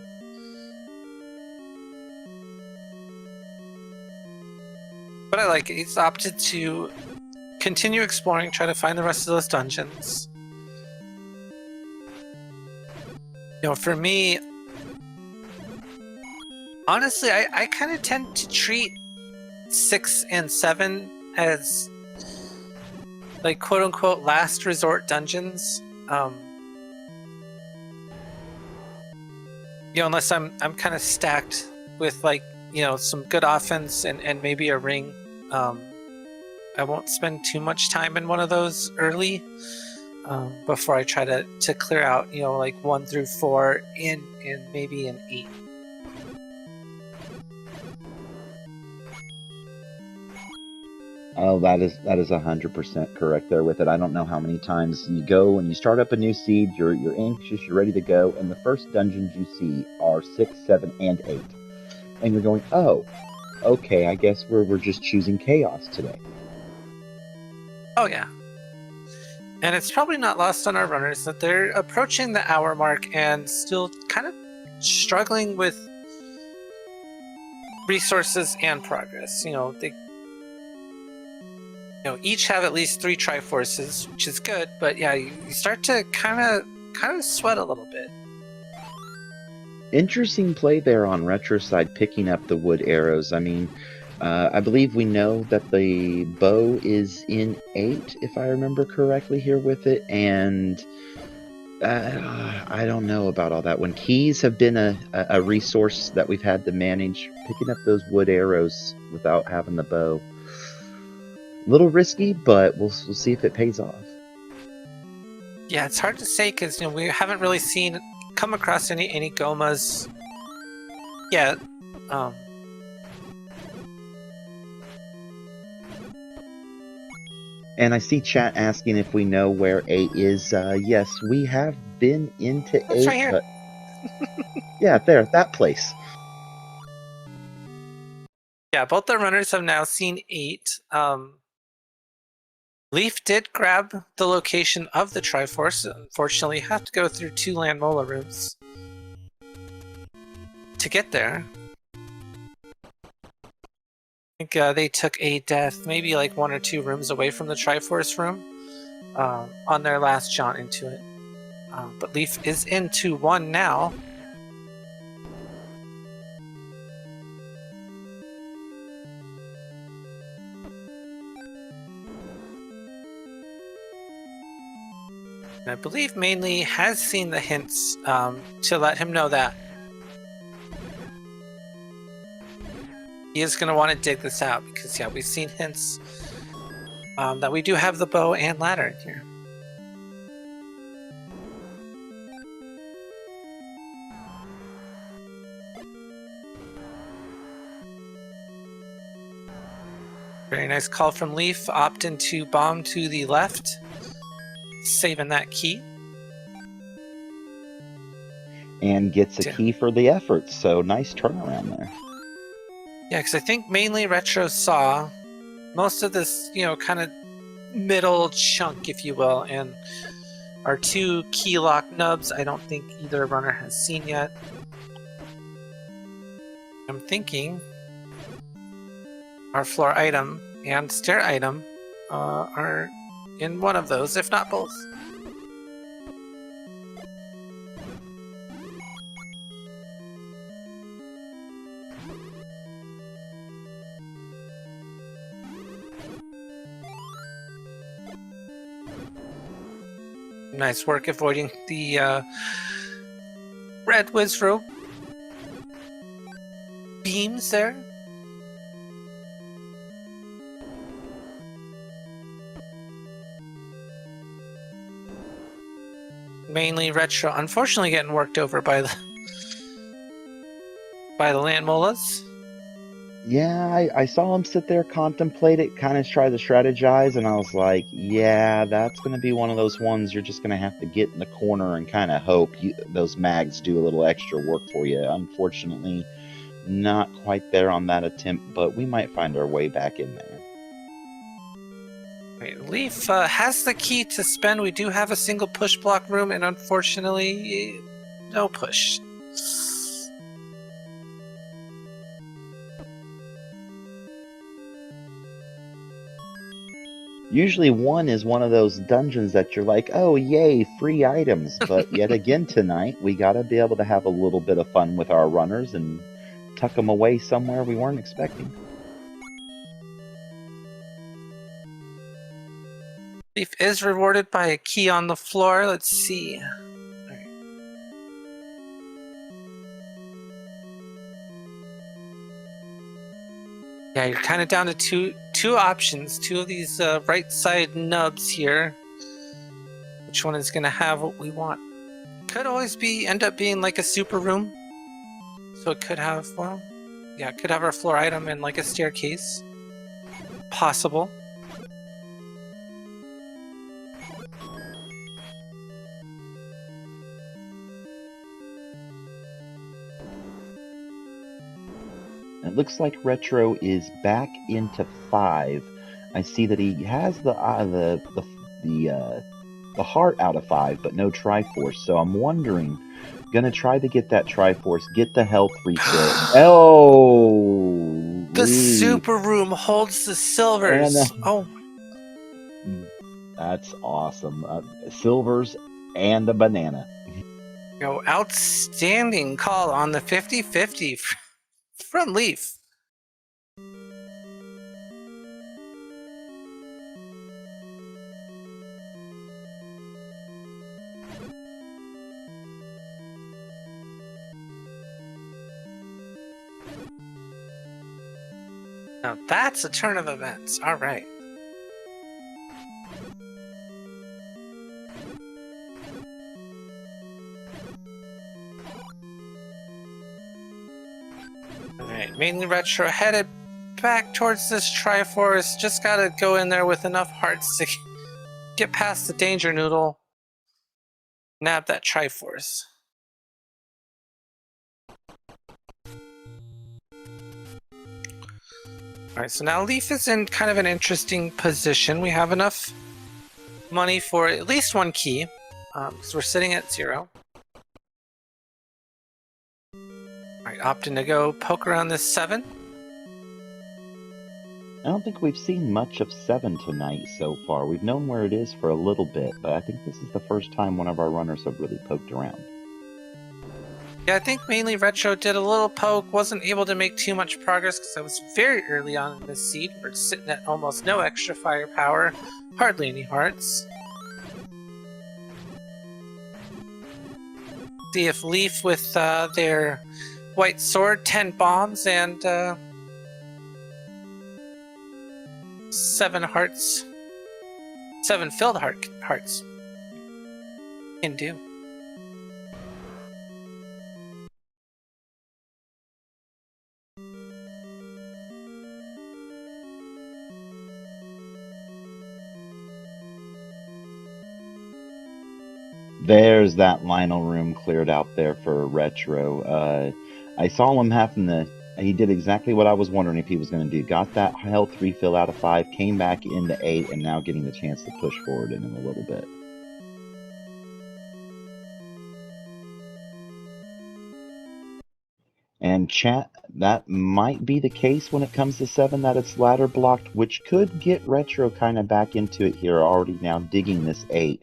But I like it. He's opted to continue exploring, try to find the rest of those dungeons. You know, for me, honestly, I kind of tend to treat 6 and 7 as like quote-unquote last resort dungeons. You know, unless I'm kind of stacked with, like, you know, some good offense and maybe a ring. I won't spend too much time in one of those early before I try to clear out, you know, like 1 through 4 in maybe an 8. Oh, that is 100% correct there with it. I don't know how many times you go and you start up a new seed, you're anxious, you're ready to go, and the first dungeons you see are 6, 7, and 8. And you're going, oh, okay, I guess we're just choosing chaos today. Oh yeah. And it's probably not lost on our runners that they're approaching the hour mark and still kind of struggling with resources and progress. You know, they each have at least 3 Triforces, which is good, but yeah, you start to kind of sweat a little bit. Interesting play there on Retro side, picking up the wood arrows. I mean, I believe we know that the bow is in 8, if I remember correctly here with it, and I don't know about all that. When keys have been a resource that we've had to manage, picking up those wood arrows without having the bow, a little risky, but we'll see if it pays off. Yeah, it's hard to say because we haven't really come across any Gomas yet. And I see chat asking if we know where 8 is. Yes, we have been into 8. It's right here. But yeah, there, that place. Yeah, both the runners have now seen 8. Leaf did grab the location of the Triforce. Unfortunately, have to go through 2 Land Mola rooms to get there. I think they took a death, maybe like 1 or 2 rooms away from the Triforce room on their last jaunt into it. But Leaf is into 1 now. And I believe mainly has seen the hints to let him know that he is going to want to dig this out because, yeah, we've seen hints that we do have the bow and ladder in here. Very nice call from Leaf. Opt into bomb to the left, saving that key. And gets a key for the effort, so nice turnaround there. Yeah, because I think mainly Retro saw most of this, kind of middle chunk, if you will, and our 2 key lock nubs I don't think either runner has seen yet. I'm thinking our floor item and stair item are in one of those, if not both. Nice work avoiding the red Wizrobe beams there. mainly Retro unfortunately getting worked over by the land molas. Yeah, I saw him sit there, contemplate it, kind of try to strategize, and I was like, yeah, that's going to be one of those ones you're just going to have to get in the corner and kind of hope those mags do a little extra work for you. Unfortunately, not quite there on that attempt, but we might find our way back in there. Wait, Leaf has the key to spend. We do have a single push block room, and unfortunately, no push. Usually one is one of those dungeons that you're like, oh, yay, free items. But yet again tonight, we got to be able to have a little bit of fun with our runners and tuck them away somewhere we weren't expecting. Leaf is rewarded by a key on the floor. Let's see. Right. Yeah, you're kind of down to two options. Two of these right side nubs here. Which one is going to have what we want? Could always end up being like a super room. So it could have, well, yeah, it could have our floor item and like a staircase. Possible. It looks like Retro is back into 5. I see that he has the heart out of 5, but no Triforce. So I'm wondering, gonna try to get that Triforce, get the health refill. Oh, the super room holds the silvers. Oh, that's awesome. Silvers and a banana. Outstanding call on the 50-50 from Leaf. Now that's a turn of events. All right. Alright, mainly Retro headed back towards this Triforce. Just gotta go in there with enough hearts to get past the danger noodle. Nab that Triforce. Alright, so now Leaf is in kind of an interesting position. We have enough money for at least one key, because we're sitting at 0. Alright, opting to go poke around this 7. I don't think we've seen much of 7 tonight so far. We've known where it is for a little bit, but I think this is the first time one of our runners have really poked around. Yeah, I think mainly Retro did a little poke, wasn't able to make too much progress because I was very early on in this seed. We're sitting at almost no extra firepower, hardly any hearts. See if Leaf with their white sword, 10 bombs, and 7 hearts, 7 filled hearts can do. There's that Lionel room cleared out there for Retro. I saw him having he did exactly what I was wondering if he was going to do. Got that health refill out of 5, came back into 8, and now getting the chance to push forward in a little bit. And chat, that might be the case when it comes to 7, that it's ladder blocked, which could get Retro kind of back into it here, already now digging this 8.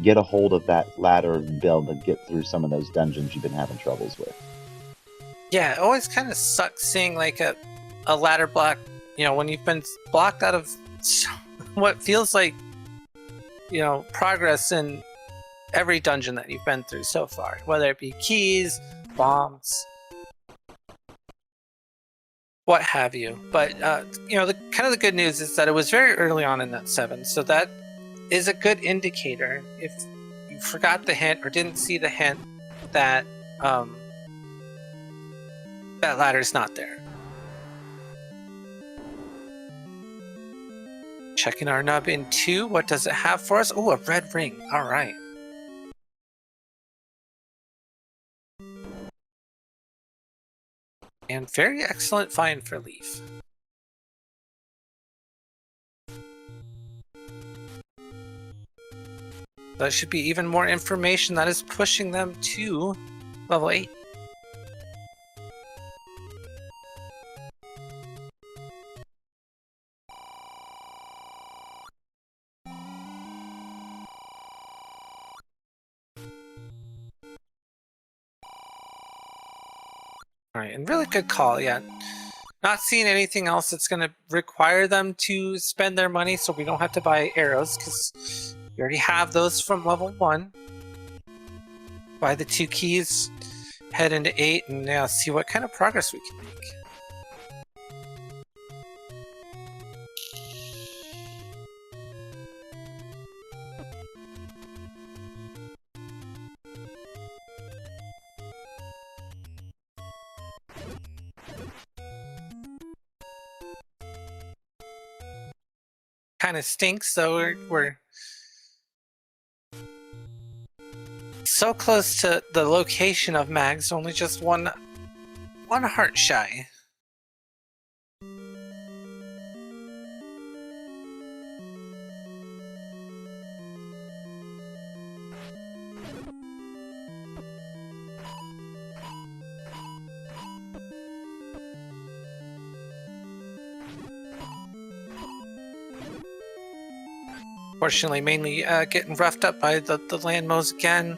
Get a hold of that ladder and be able to get through some of those dungeons you've been having troubles with. Yeah, it always kind of sucks seeing like a ladder block, when you've been blocked out of what feels like, progress in every dungeon that you've been through so far, whether it be keys, bombs, what have you. But, the good news is that it was very early on in that 7, so that is a good indicator. If you you forgot the hint or didn't see the hint that that ladder's not there. Checking our nub in 2. What does it have for us? Oh, a red ring. All right. And very excellent find for Leaf. That should be even more information that is pushing them to level 8. Alright, and really good call, yeah. Not seeing anything else that's going to require them to spend their money, so we don't have to buy arrows, because we already have those from level 1. Buy the 2 keys, head into 8, and now see what kind of progress we can make. Kind of stinks, though. We're so close to the location of Mags, only just one heart shy. Fortunately, mainly getting roughed up by the land mows again.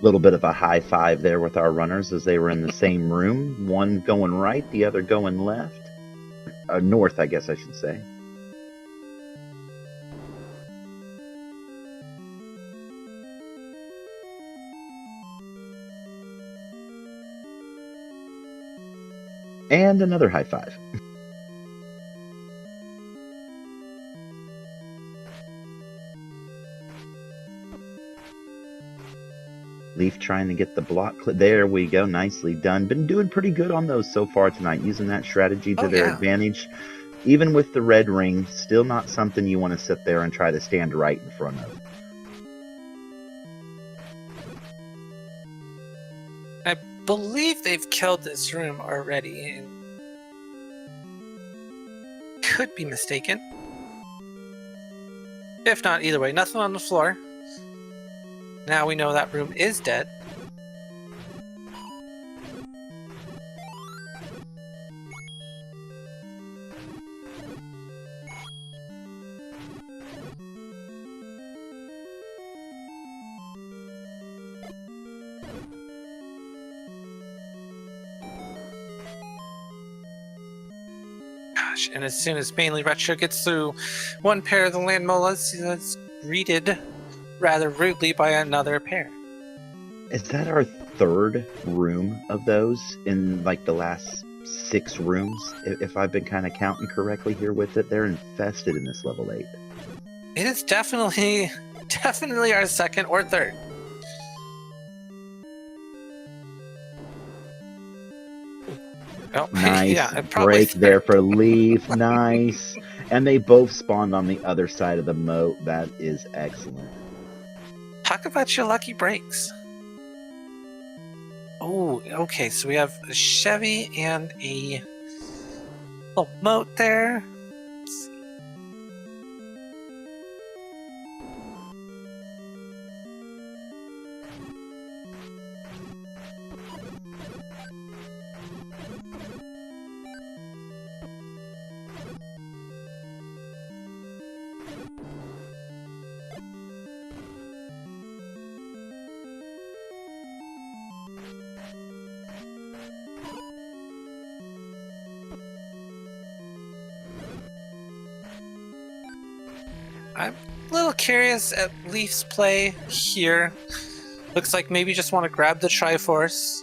Little bit of a high five there with our runners as they were in the same room, one going right, the other going left. North, I guess I should say. And another high five. Leaf trying to get the block. There we go. Nicely done. Been doing pretty good on those so far tonight, using that strategy to their advantage. Even with the red ring, still not something you want to sit there and try to stand right in front of. I believe they've killed this room already, and could be mistaken. If not, either way, nothing on the floor. Now we know that room is dead. Gosh, and as soon as mainly Retro gets through one pair of the land molas, it's greeted rather rudely by another pair. Is that our third room of those in like the last 6 rooms? If I've been kind of counting correctly here with it, they're infested in this level 8. It is definitely our second or third. Oh, nice yeah, break there for Leaf. Nice. And they both spawned on the other side of the moat. That is excellent. Talk about your lucky breaks. Oh, okay, so we have a Chevy and a little moat there. Let's see. I'm a little curious at Leaf's play here. Looks like maybe just want to grab the Triforce,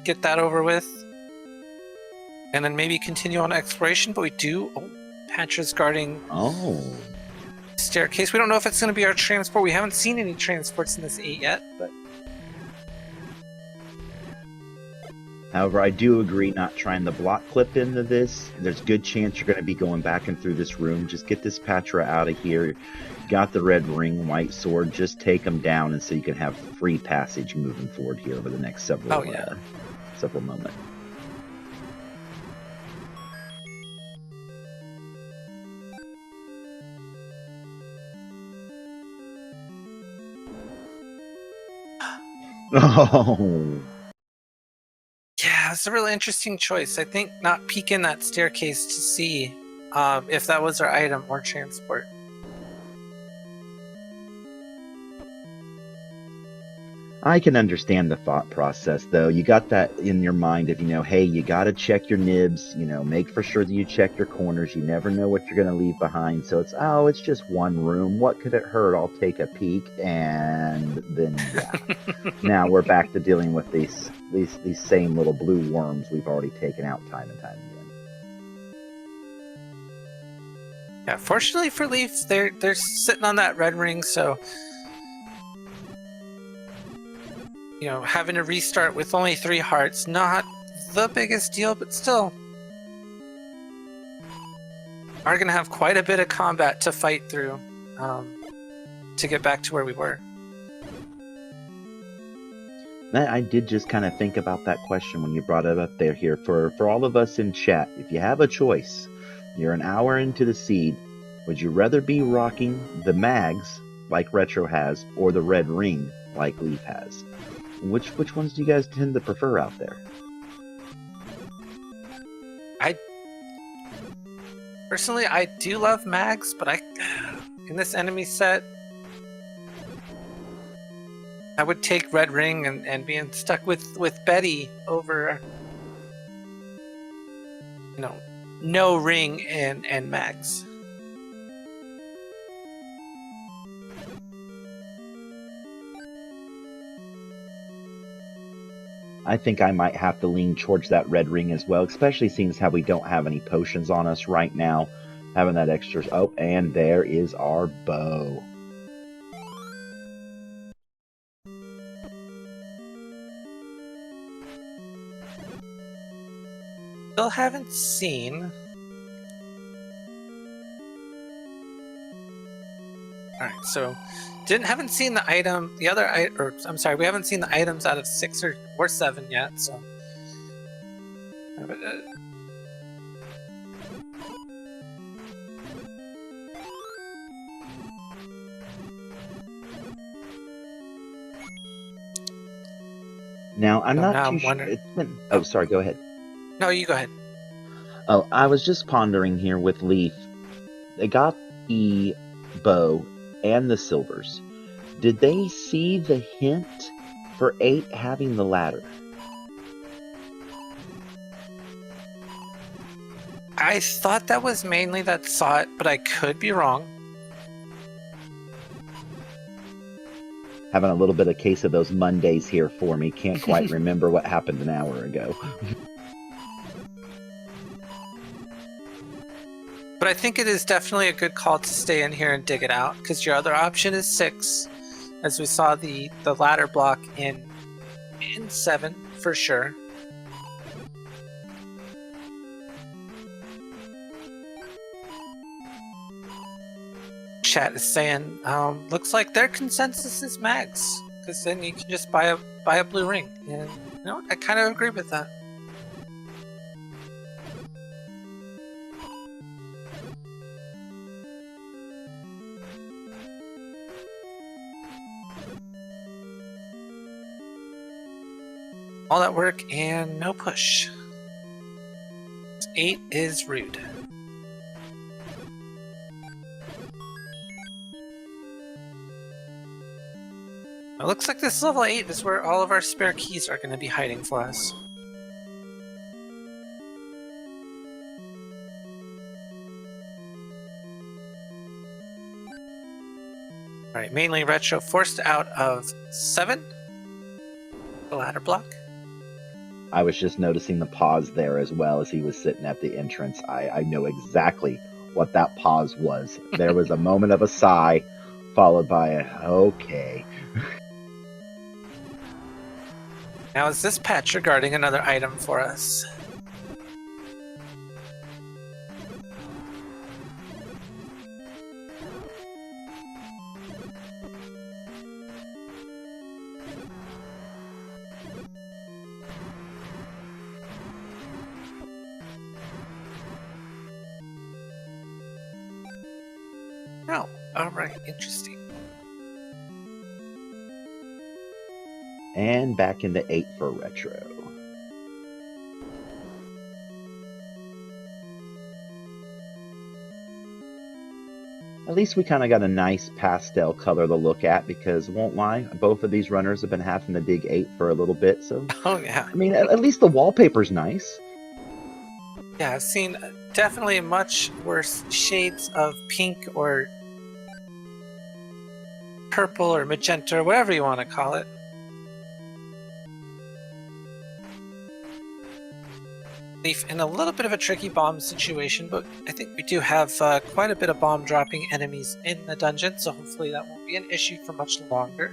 get that over with, and then maybe continue on exploration. But we do. Oh, Patra's guarding staircase. We don't know if it's going to be our transport. We haven't seen any transports in this 8 yet, but. However, I do agree not trying the block clip into this. There's a good chance you're going to be going back and through this room. Just get this Patra out of here. Got the red ring, white sword. Just take them down, and so you can have free passage moving forward here over the next several moments. Oh. Yeah, it's a really interesting choice. I think not peeking that staircase to see if that was our item or transport. I can understand the thought process, though. You got that in your mind of, hey, you got to check your nibs, make for sure that you check your corners. You never know what you're going to leave behind. So it's just one room. What could it hurt? I'll take a peek. And then, yeah. Now we're back to dealing with these same little blue worms we've already taken out time and time again. Yeah, fortunately for Leaf, they're sitting on that red ring, so having to restart with only 3 hearts, not the biggest deal, but still are going to have quite a bit of combat to fight through to get back to where we were. I did just kind of think about that question when you brought it up there here. For all of us in chat, if you have a choice, you're an hour into the seed, would you rather be rocking the mags like Retro has or the red ring like Leaf has? Which ones do you guys tend to prefer out there? Personally, I do love mags, but in this enemy set, I would take red ring and being stuck with Betty over no ring and mags. I think I might have to lean towards that red ring as well, especially seeing as how we don't have any potions on us right now. Having that extra... Oh, and there is our bow. Still haven't seen... Alright, so... haven't seen the item, we haven't seen the items out of 6 or 7 yet, so... Now, I'm not too sure... Oh, sorry, go ahead. No, you go ahead. Oh, I was just pondering here with Leaf. They got the bow and the silvers. Did they see the hint for 8 having the ladder? I thought that was mainly that saw it, but I could be wrong. Having a little bit of case of those Mondays here for me. Can't quite remember what happened an hour ago. But I think it is definitely a good call to stay in here and dig it out, because your other option is 6, as we saw the ladder block in 7 for sure. Chat is saying, looks like their consensus is mags, because then you can just buy a blue ring, and I kind of agree with that. All that work and no push. 8 is rude. It looks like this level 8 is where all of our spare keys are going to be hiding for us. All right, mainly retro forced out of 7. The ladder block. I was just noticing the pause there as well as he was sitting at the entrance. I know exactly what that pause was. There was a moment of a sigh, followed by a okay. Now is this patch regarding another item for us? No. Alright, interesting. And back into 8 for retro. At least we kind of got a nice pastel color to look at because, won't lie, both of these runners have been having to dig 8 for a little bit. So, Oh, yeah. I mean, at least the wallpaper's nice. Yeah, I've seen definitely much worse shades of pink or purple or magenta or whatever you want to call it. Leaf in a little bit of a tricky bomb situation, but I think we do have quite a bit of bomb dropping enemies in the dungeon, so hopefully that won't be an issue for much longer.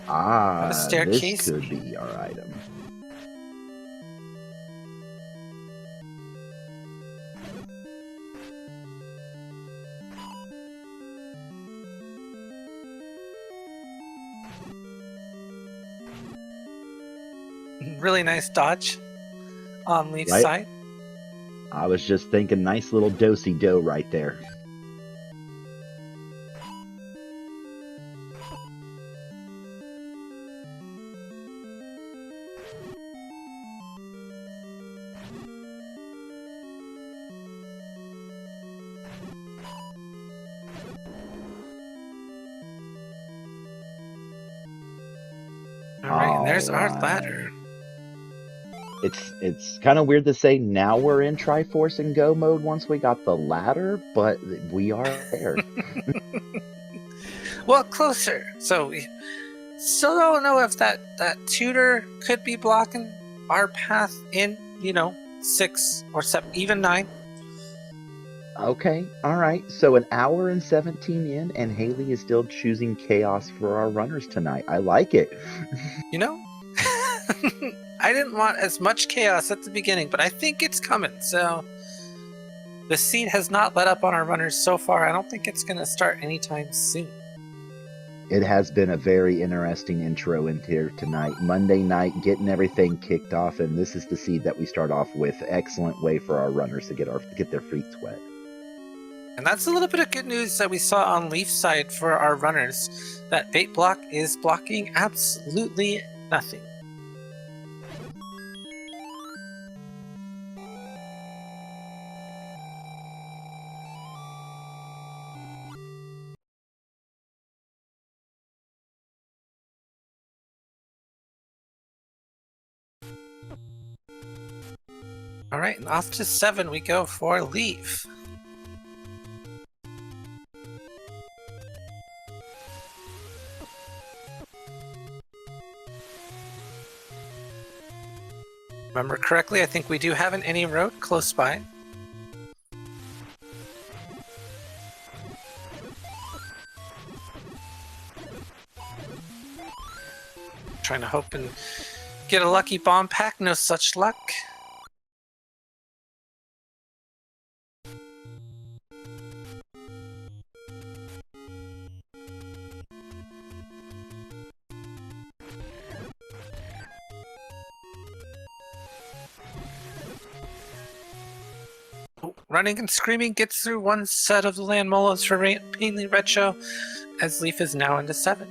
Ah, A this staircase. could be our item. Really nice dodge on Leaf's Right? side. I was just thinking nice little do-si-do right there. Alright, and there's our Alright. ladder. It's kind of weird to say now we're in Triforce and Go mode once we got the ladder, but we are there. Well, closer. So we still don't know if that tutor could be blocking our path in, 6 or 7, even 9. Okay, alright. So an hour and 17 in, and Haley is still choosing chaos for our runners tonight. I like it. I didn't want as much chaos at the beginning, but I think it's coming. So the seed has not let up on our runners so far. I don't think it's going to start anytime soon. It has been a very interesting intro in here tonight. Monday night, getting everything kicked off, and this is the seed that we start off with. Excellent way for our runners to get their feet wet. And that's a little bit of good news that we saw on Leaf's side for our runners. That bait block is blocking absolutely nothing. All right, and off to 7 we go for Leaf. Remember correctly, I think we do have an any road close by. Trying to hope and get a lucky bomb pack, no such luck. Running and Screaming gets through one set of the land molos for Painly Retro, as Leaf is now into 7.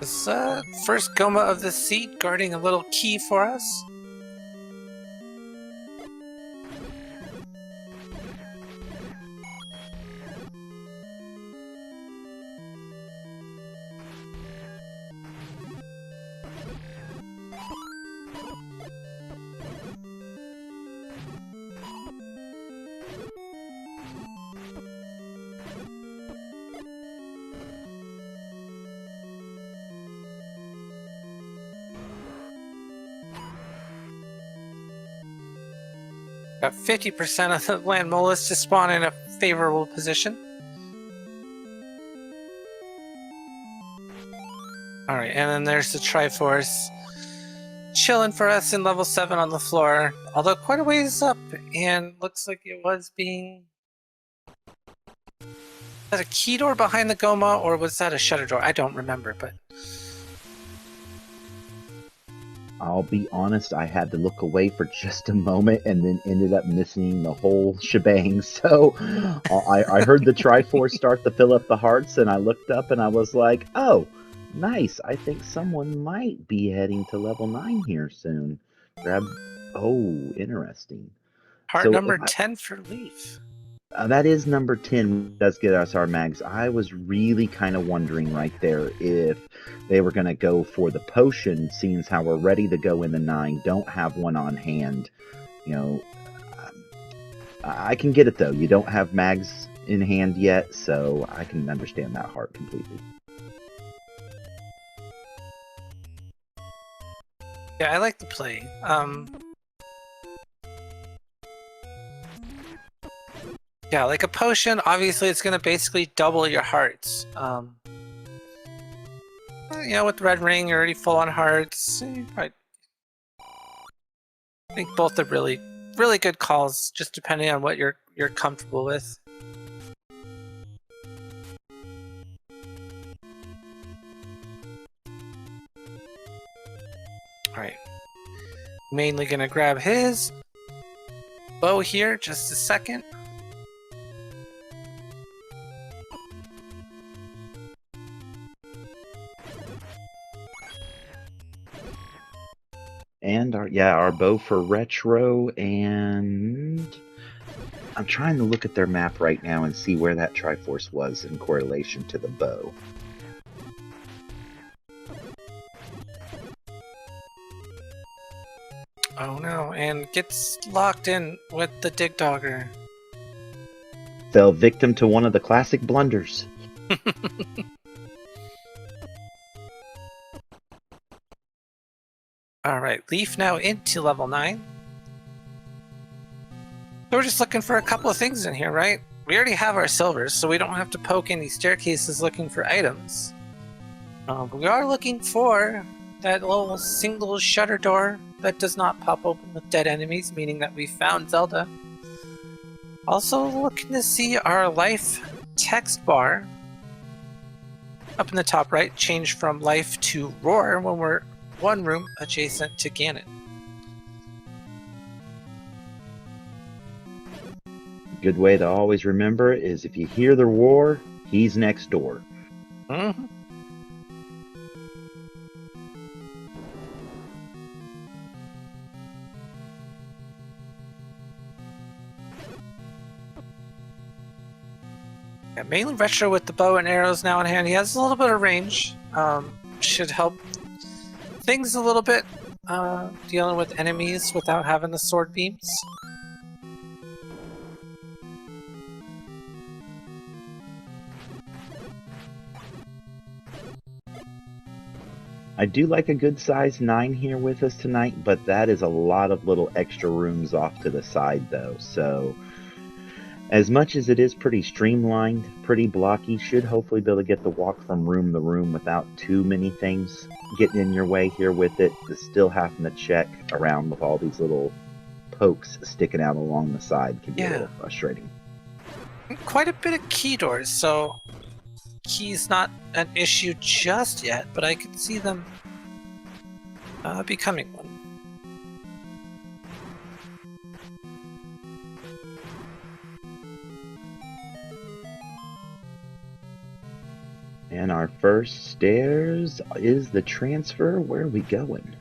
This first Goma of the seat guarding a little key for us. Got 50% of the land molars to spawn in a favorable position. Alright, and then there's the Triforce chilling for us in level 7 on the floor. Although quite a ways up, and looks like it was being... Was that a key door behind the Goma, or was that a shutter door? I don't remember, but... I'll be honest, I had to look away for just a moment and then ended up missing the whole shebang. So I heard the Triforce start to fill up the hearts, and I looked up and I was like, oh, nice. I think someone might be heading to level 9 here soon. Oh, interesting. Heart So number 10 for Leaf. that is number 10, does get us our mags. I was really kind of wondering right there if they were going to go for the potion, seeing as how we're ready to go in the 9, don't have one on hand. You know, I can get it though. You don't have mags in hand yet, so I can understand that heart completely. Yeah, I like the play. Yeah, like a potion, obviously it's going to basically double your hearts. You know, with the red ring, you're already full on hearts. I think both are really, really good calls, just depending on what you're comfortable with. Alright. Mainly going to grab his bow here, just a second. And our bow for retro, and I'm trying to look at their map right now and see where that Triforce was in correlation to the bow. Oh no, and gets locked in with the Dig Dogger. Fell victim to one of the classic blunders. Alright, Leaf now into level 9. So we're just looking for a couple of things in here, right? We already have our silvers, so we don't have to poke any staircases looking for items. But we are looking for that little single shutter door that does not pop open with dead enemies, meaning that we found Zelda. Also looking to see our life text bar up in the top right change from life to roar when we're one room adjacent to Ganon. Good way to always remember it is if you hear the roar, he's next door. Mm-hmm. Yeah, mainly retro with the bow and arrows now in hand. He has a little bit of range. Should help things a little bit, dealing with enemies without having the sword beams. I do like a good size 9 here with us tonight, but that is a lot of little extra rooms off to the side though, so as much as it is pretty streamlined, pretty blocky, should hopefully be able to get the walk from room to room without too many things getting in your way here with it, but still having to check around with all these little pokes sticking out along the side can be a little frustrating. Quite a bit of key doors, so key's not an issue just yet, but I can see them becoming one. And our first stairs is the transfer. Where are we going?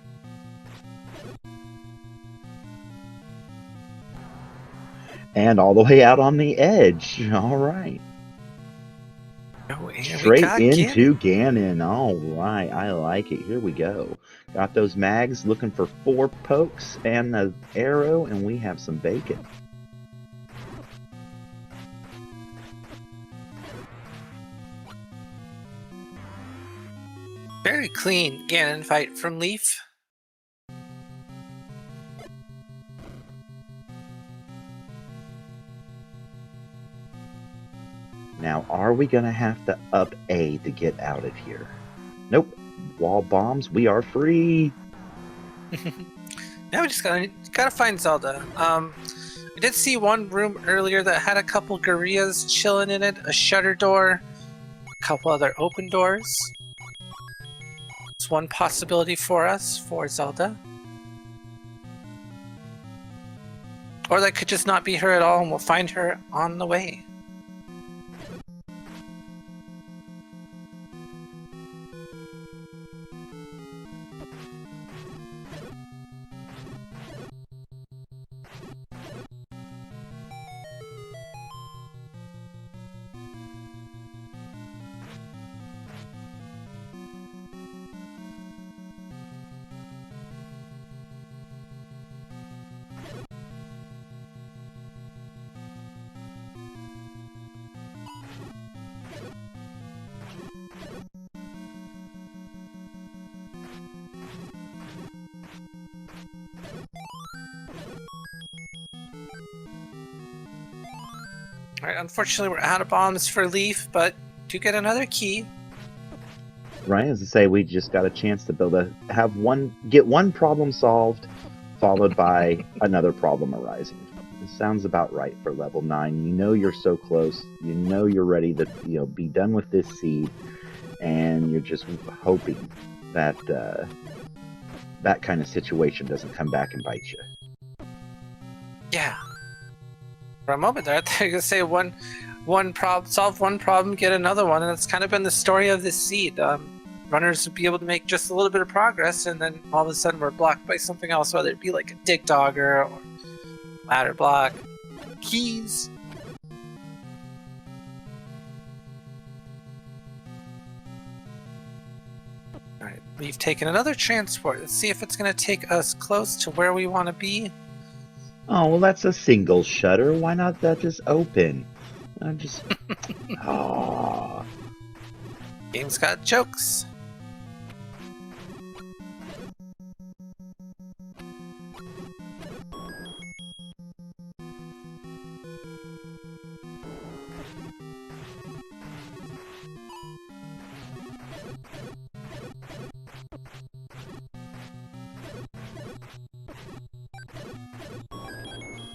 And all the way out on the edge. All right. Oh, and Straight we got into Ganon. All right. I like it. Here we go. Got those mags looking for 4 pokes and an arrow, and we have some bacon. Very clean Ganon fight from Leaf. Now, are we going to have to up A to get out of here? Nope. Wall bombs. We are free. Now we just gotta find Zelda. We did see one room earlier that had a couple gorillas chilling in it, a shutter door, a couple other open doors. It's one possibility for us for Zelda. Or that could just not be her at all, and we'll find her on the way. Alright, unfortunately we're out of bombs for Leaf, but do get another key. Right, as I say, we just got a chance to get one problem solved, followed by another problem arising. This sounds about right for level 9. You know you're so close. You know you're ready to be done with this seed, and you're just hoping that that kind of situation doesn't come back and bite you. Yeah. For a moment there, I thought you were gonna say solve one problem, get another one, and that's kind of been the story of this seed. Runners would be able to make just a little bit of progress, and then all of a sudden we're blocked by something else, whether it be like a dig dogger or ladder block, keys. Alright, we've taken another transport. Let's see if it's going to take us close to where we want to be. Oh, well, that's a single shutter. Why not that just open? I'm just... Aww. Game's got jokes.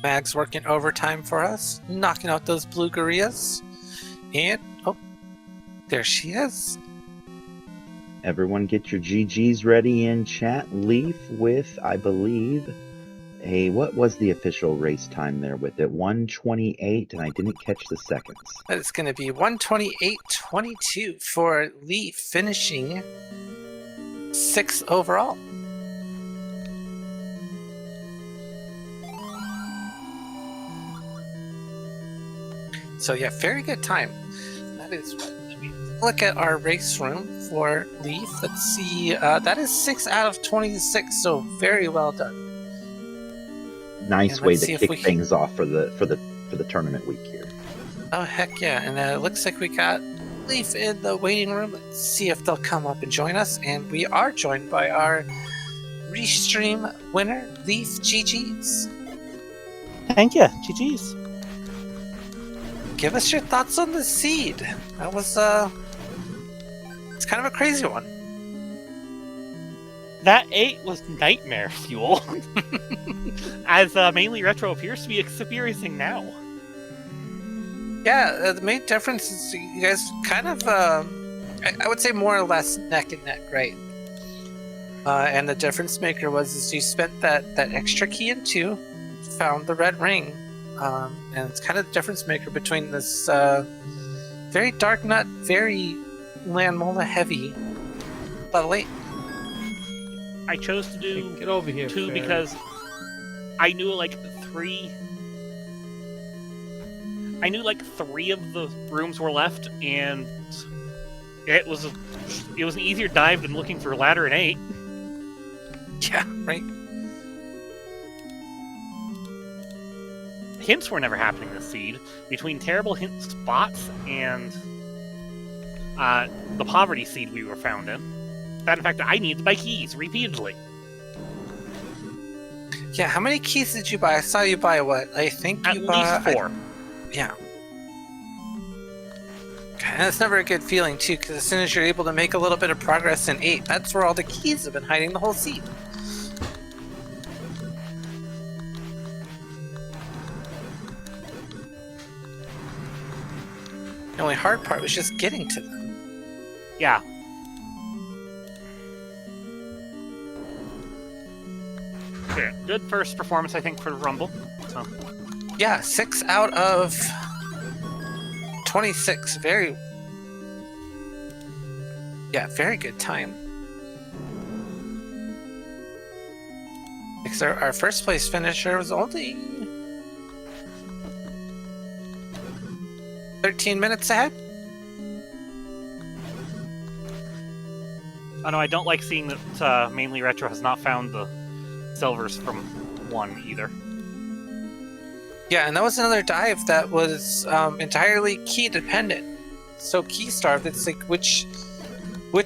Mag's working overtime for us, knocking out those blue gorillas. And, oh, there she is. Everyone get your GGs ready in chat. Leaf with, I believe, what was the official race time there with it? 1:28, and I didn't catch the seconds. It's going to be 1:28.22 for Leaf, finishing 6th overall. So yeah, very good time. That is what. Let me look at our race room for Leaf. Let's see. That is 6 out of 26. So very well done. Nice way to kick things off for the tournament week here. Oh heck yeah! And it looks like we got Leaf in the waiting room. Let's see if they'll come up and join us. And we are joined by our restream winner, Leaf. GG's. Thank you. GG's. Give us your thoughts on the seed. That was it's kind of a crazy one. That 8 was nightmare fuel, as mainly retro appears to be experiencing now. Yeah, the main difference is you guys kind of, I would say more or less neck and neck, right? And the difference maker was you spent that extra key in 2, found the red ring. And it's kind of the difference maker between this very dark nut, very land Mola Heavy level 8. I chose to do Get over here, 2 fairy. because I knew like 3. I knew like 3 of the rooms were left, and it was an easier dive than looking for ladder in 8. Yeah, right. Hints were never happening this seed. Between terrible hint spots and the poverty seed we were found in, that in fact I needed my keys repeatedly. Yeah, how many keys did you buy? I saw you buy what? I think At you least bought 4. Yeah. Okay, and that's never a good feeling too, because as soon as you're able to make a little bit of progress in 8, that's where all the keys have been hiding the whole seed. The only hard part was just getting to them. Yeah. Okay, good first performance, I think, for the Rumble. So. Yeah, 6 out of 26. Very good time. Because our first place finisher was only 13 minutes ahead. Oh no, I don't like seeing that mainly Retro has not found the silvers from 1 either. Yeah, and that was another dive that was entirely key dependent. So key starved. It's like which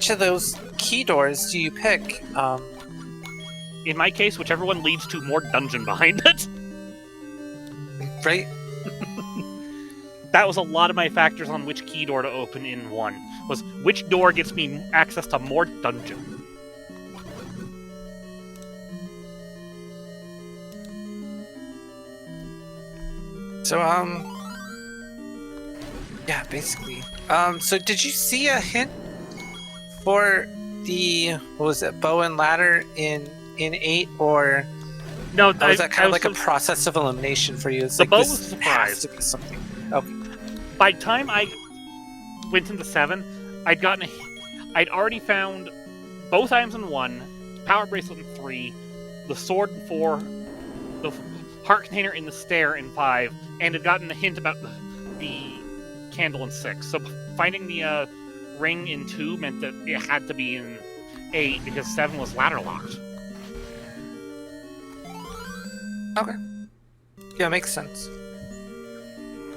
of those key doors do you pick? In my case, whichever one leads to more dungeon behind it. Right? That was a lot of my factors on which key door to open in 1. Was which door gets me access to more dungeon. So yeah, basically. So did you see a hint for the bow and ladder in 8, or No, was that kind of like a was- process of elimination for you? It's The like bow this was a has surprise. to be something. Okay. By the time I went into 7, I'd already found both items in 1, power bracelet in 3, the sword in 4, the heart container in the stair in 5, and had gotten a hint about the candle in 6. So finding the ring in 2 meant that it had to be in 8 because 7 was ladder locked. Okay. Yeah, makes sense.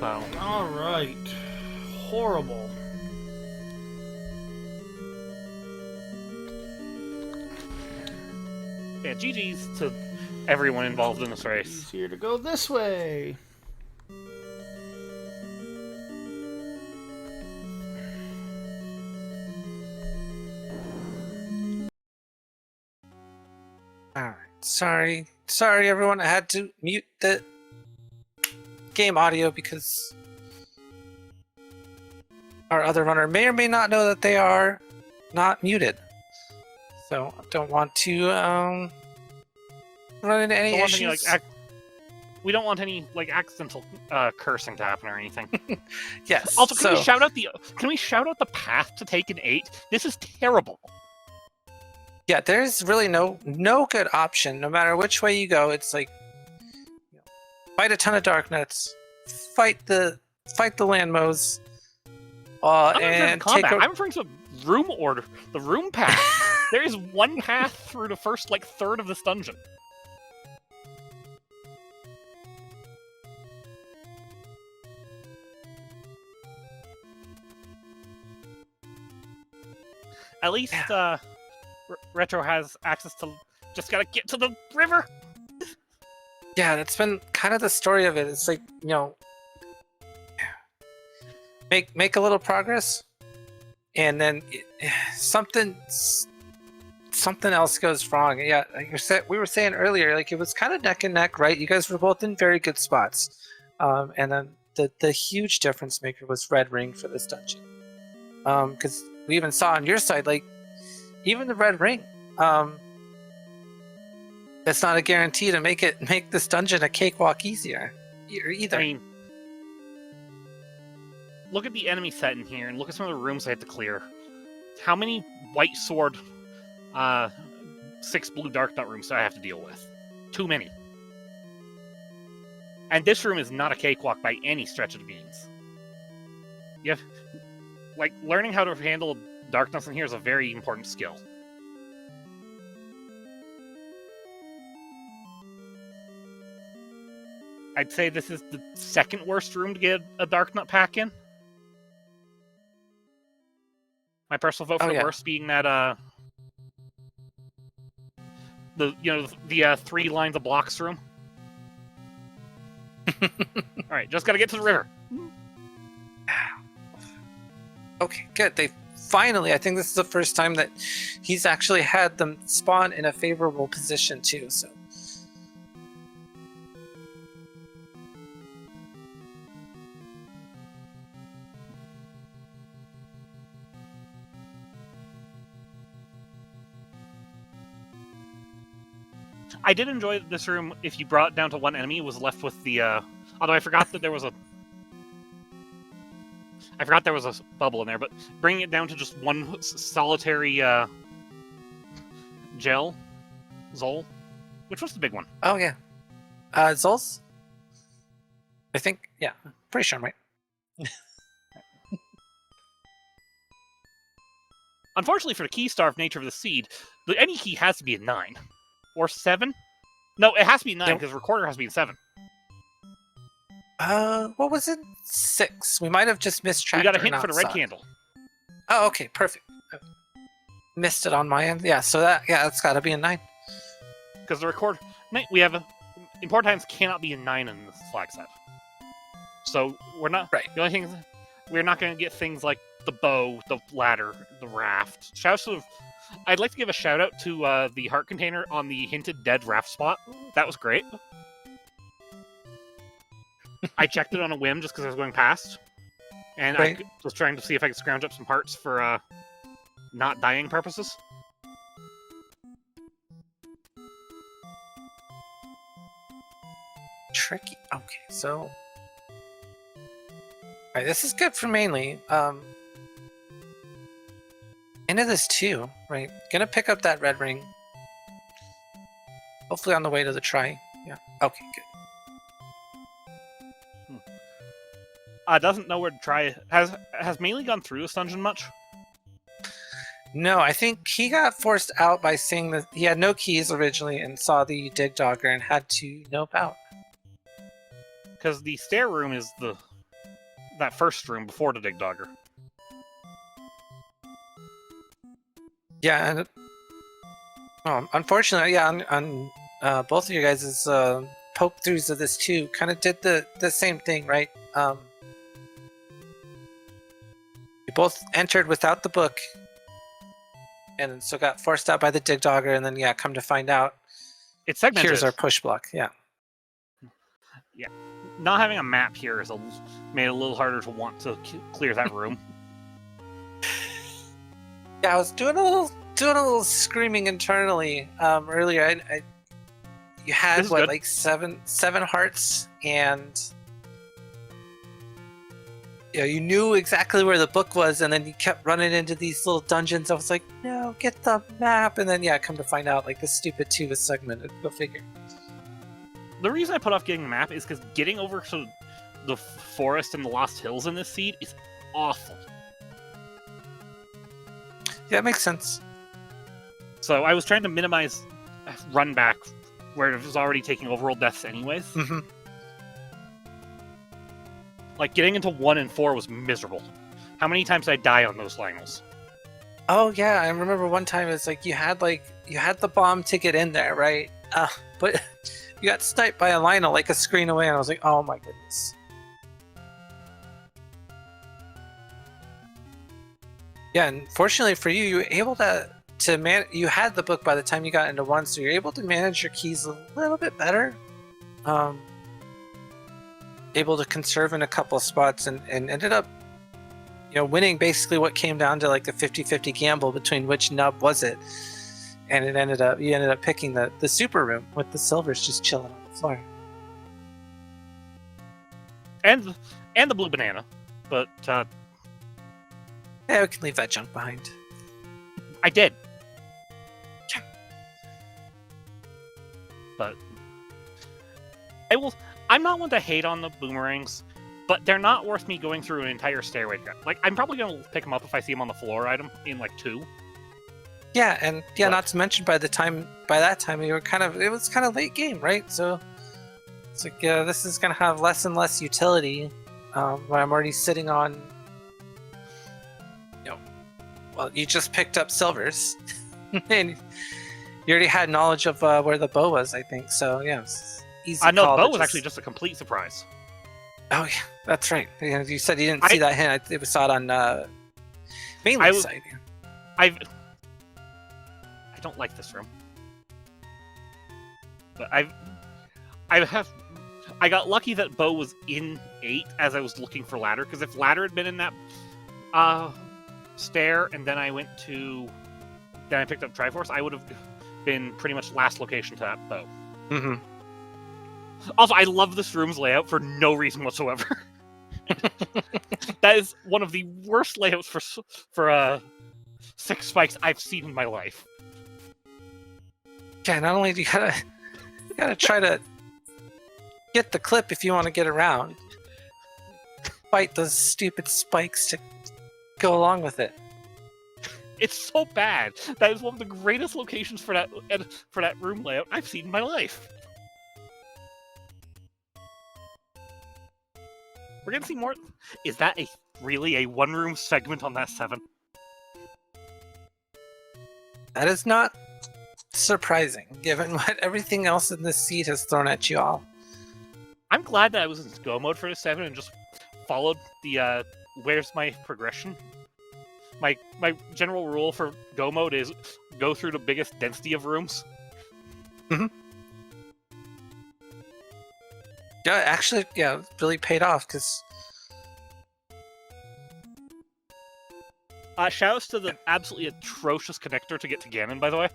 So Alright. Horrible. yeah, GG's to everyone involved in this race. Easier to go this way. Alright. Sorry everyone, I had to mute the game audio because our other runner may or may not know that they are not muted. So I don't want to run into any Don't want any, issues. we don't want any accidental cursing to happen or anything. Yes. Also, can so, we shout out the path to take an 8? This is terrible. yeah, there's really no good option. No matter which way you go, it's like fight a ton of darknuts, fight the landmos, I'm not referring to and take combat. a I'm referring to room order, the room path. There is one path through the first third of this dungeon. At least Retro has access to. Just gotta get to the river. Yeah, that's been kind of the story of it. It's like, make a little progress, and then something else goes wrong. Yeah, like we were saying earlier, it was kind of neck and neck, right? You guys were both in very good spots, and then the huge difference maker was red ring for this dungeon, because we even saw on your side, even the red ring, that's not a guarantee to make this dungeon a cakewalk easier either. I mean, look at the enemy set in here, and look at some of the rooms I had to clear. how many white sword, 6 blue dark nut rooms do I have to deal with? Too many. And this room is not a cakewalk by any stretch of the means. You have, like, learning how to handle darkness in here is a very important skill. I'd say this is the second worst room to get a dark nut pack in. My personal vote for the worst being that the 3 lines of blocks room. All right, just gotta get to the river. Okay, good. They finally, I think this is the first time that he's actually had them spawn in a favorable position too. So. I did enjoy this room. If you brought it down to one enemy, it was left with the. Although I forgot that there was a. I forgot there was a bubble in there, but bringing it down to just one solitary Zol, which was the big one? Oh yeah, Zols. I think pretty sure I'm right. Unfortunately, for the key-starved nature of the seed, any key has to be a 9 or 7. No, it has to be 9 because recorder has to be in 7. What was it? 6. We might have just mistracked. We got a hint for the red candle. Oh, okay, perfect. Missed it on my end. Yeah, so that's got to be a 9. Because the record, we have important times cannot be a 9 in this flag set. So we're not right. The only thing is we're not going to get things like the bow, the ladder, the raft. I'd like to give a shout out to the heart container on the hinted dead raft spot. That was great. I checked it on a whim just because I was going past. And I was trying to see if I could scrounge up some parts for not dying purposes. Tricky. Okay, so... Alright, this is good for mainly. Into this too, right? Gonna pick up that red ring. Hopefully on the way to the try. Yeah. Okay, good. Doesn't know where to try. Has mainly gone through this dungeon much? No, I think he got forced out by seeing that he had no keys originally and saw the dig dogger and had to nope out. Because the stair room is that first room before the dig dogger. Yeah, and unfortunately, on both of you guys' poke throughs of this too, kind of did the same thing, right? You both entered without the book, and so got forced out by the dig dogger, and then come to find out, it's segmented. Here's our push block. Yeah. Not having a map here has made it a little harder to want to clear that room. Yeah, I was doing a little screaming internally earlier. You had what, like seven hearts, and you knew exactly where the book was, and then you kept running into these little dungeons. I was like, no, get the map, and then come to find out, like, this stupid 2 is segmented. Go figure. The reason I put off getting the map is because getting over to the forest and the Lost Hills in this seed is awful. Yeah, it makes sense. So I was trying to minimize run back where it was already taking overall deaths anyways. Mm-hmm. Like, getting into 1 and 4 was miserable. How many times did I die on those Lionels? Oh yeah, I remember one time it's like you had the bomb to get in there, right? But you got sniped by a Lionel like a screen away, and I was like, oh my goodness. Yeah, and fortunately for you, you were able you had the book by the time you got into 1, so you're able to manage your keys a little bit better. Able to conserve in a couple of spots, and ended up, winning basically what came down to like a 50-50 gamble between which nub was it. And you ended up picking the super room with the silvers just chilling on the floor. And the blue banana, but yeah, we can leave that junk behind. I did. But I'm not one to hate on the boomerangs, but they're not worth me going through an entire stairway to get. Like, I'm probably gonna pick them up if I see them on the floor item in like 2. Yeah, and yeah, But- not to mention by that time we were it was kind of late game, right? So it's like this is gonna have less and less utility when I'm already sitting on. Well, you just picked up silvers, and you already had knowledge of where the bow was, I think. So yeah, it's easy. I know call bow to was actually just a complete surprise. Oh yeah, that's right. Yeah, you said you didn't see that hint. I saw it on mainly site. I don't like this room, but I got lucky that bow was in 8 as I was looking for ladder, because if ladder had been in that stair and then I picked up Triforce, I would have been pretty much last location to that bow. Mm-hmm. Also, I love this room's layout for no reason whatsoever. That is one of the worst layouts for 6 spikes I've seen in my life. Yeah, not only do you gotta try to get the clip if you want to get around, fight those stupid spikes to go along with it. It's so bad. That is one of the greatest locations for that room layout I've seen in my life. We're gonna see more. Is that really a one-room segment on that 7? That is not surprising, given what everything else in this seed has thrown at you all. I'm glad that I was in go mode for the 7 and just followed the where's my progression. My general rule for go mode is go through the biggest density of rooms. Mm-hmm. Yeah, actually, yeah, really paid off, because Shoutouts to the absolutely atrocious connector to get to Ganon, by the way.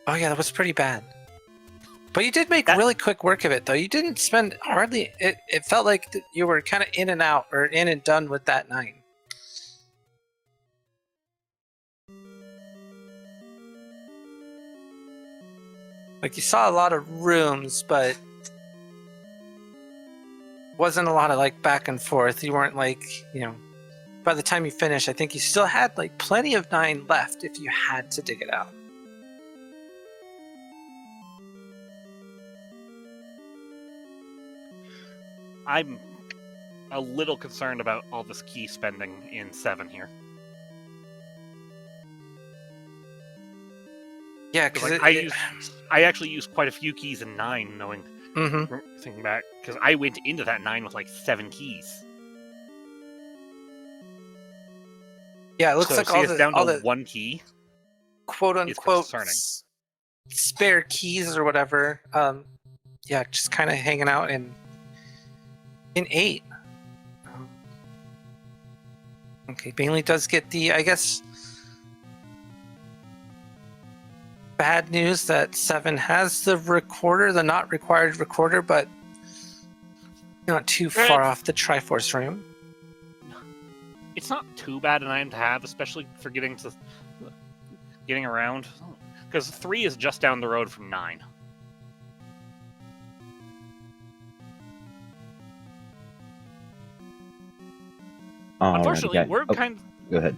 oh yeah, that was pretty bad. But you did make really quick work of it, though. You didn't spend hardly. It felt like you were kind of in and out, or in and done with that 9. Like, you saw a lot of rooms, but wasn't a lot of like back and forth. You weren't like, by the time you finished, I think you still had like plenty of 9 left if you had to dig it out. I'm a little concerned about all this key spending in 7 here. Yeah, because Like, I actually used quite a few keys in 9, knowing, Mm-hmm. thinking back, because I went into that 9 with like 7 keys. Yeah, it looks So like see all it's the down all to the 1 key. quote unquote concerning. spare keys or whatever. Yeah, just kind of hanging out in 8. Okay, Bailey does get the, I guess, bad news that 7 has the recorder, the not required recorder, but not too far off the Triforce room. It's not too bad an item to have, especially for getting around. Because 3 is just down the road from 9. Unfortunately, we're kind of... Go ahead.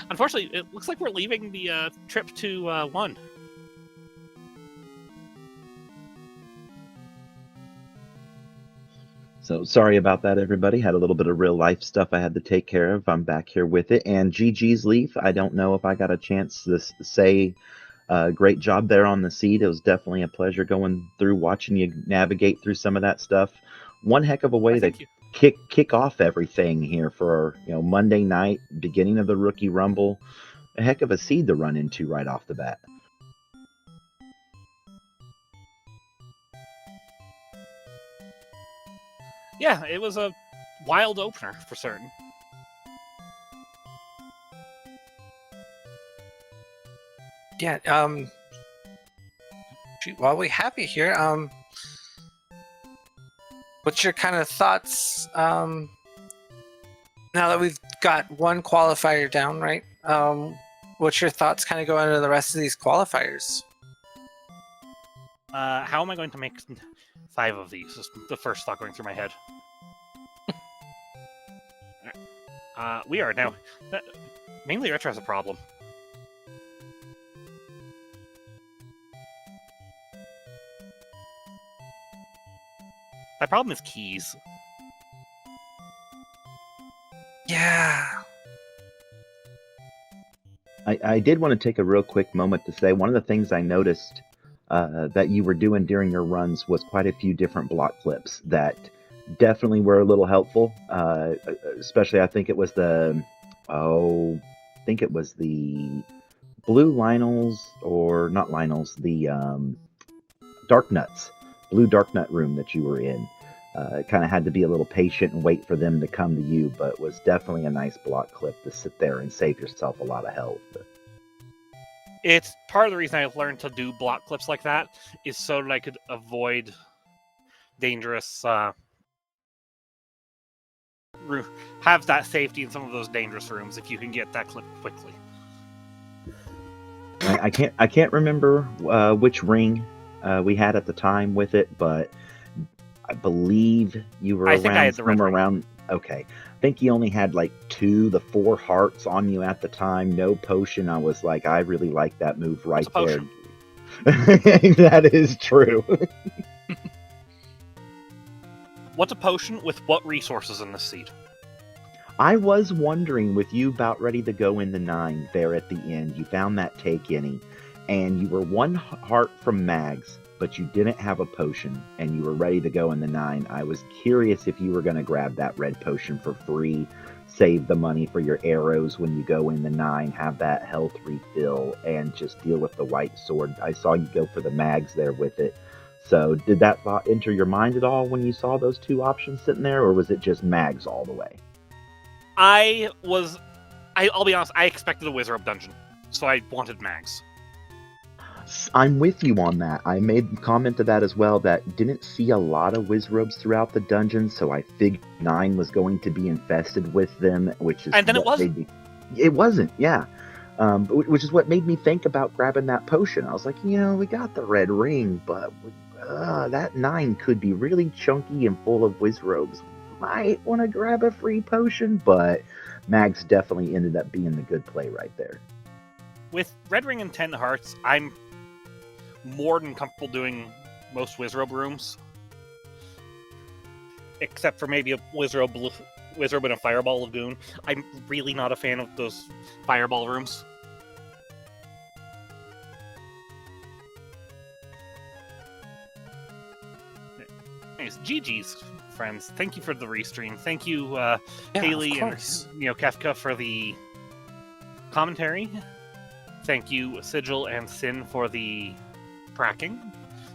Unfortunately, it looks like we're leaving the trip to 1. So sorry about that, everybody. Had a little bit of real life stuff I had to take care of. I'm back here with it. And GG's Leaf, I don't know if I got a chance to say great job there on the seed. It was definitely a pleasure going through, watching you navigate through some of that stuff. One heck of a way to kick off everything here for Monday night, beginning of the Rookie Rumble. A heck of a seed to run into right off the bat. Yeah, it was a wild opener for certain. Yeah, while we have you here, what's your kind of thoughts now now that we've got one qualifier down, right? What's your thoughts kind of going into the rest of these qualifiers? How am I going to make 5 of these? Is the first thought going through my head. We are now... mainly Retro has a problem. My problem is keys. Yeah. I did want to take a real quick moment to say one of the things I noticed that you were doing during your runs was quite a few different block flips that definitely were a little helpful. Especially, I think it was the blue Lionels, or not Lionels, the Dark Nuts, blue Dark Nut room that you were in. Kind of had to be a little patient and wait for them to come to you, but was definitely a nice block clip to sit there and save yourself a lot of health. It's part of the reason I learned to do block clips like that, is so that I could avoid dangerous... have that safety in some of those dangerous rooms if you can get that clip quickly. I can't remember which ring we had at the time with it, but I believe you were I think I had the red ring. around. Okay, I think you only had like 2 the 4 hearts on you at the time. No potion. I was like, I really like that move right there. That is true. What's a potion with what resources in this seed? I was wondering, with you about ready to go in the 9 there at the end, you found that take any, and you were 1 heart from Mags, but you didn't have a potion, and you were ready to go in the 9. I was curious if you were going to grab that red potion for free, save the money for your arrows when you go in the 9, have that health refill, and just deal with the white sword. I saw you go for the Mags there with it. So did that thought enter your mind at all when you saw those 2 options sitting there, or was it just Mags all the way? I'll be honest, I expected a Wizrobe dungeon, so I wanted Mags. I'm with you on that. I made comment to that as well, that didn't see a lot of Wizrobes throughout the dungeon, so I figured 9 was going to be infested with them, which is... And then it wasn't. It wasn't, yeah. Which is what made me think about grabbing that potion. I was like, we got the red ring, but that 9 could be really chunky and full of Wizrobes. Might want to grab a free potion, but Mags definitely ended up being the good play right there. With red ring and 10 hearts, I'm more than comfortable doing most Wizrobe rooms. Except for maybe a Wizrobe and a Fireball Lagoon. I'm really not a fan of those Fireball rooms. Anyways, GG's, friends. Thank you for the restream. Thank you, Haley and Kefka for the commentary. Thank you, Sigil and Sin, for the tracking.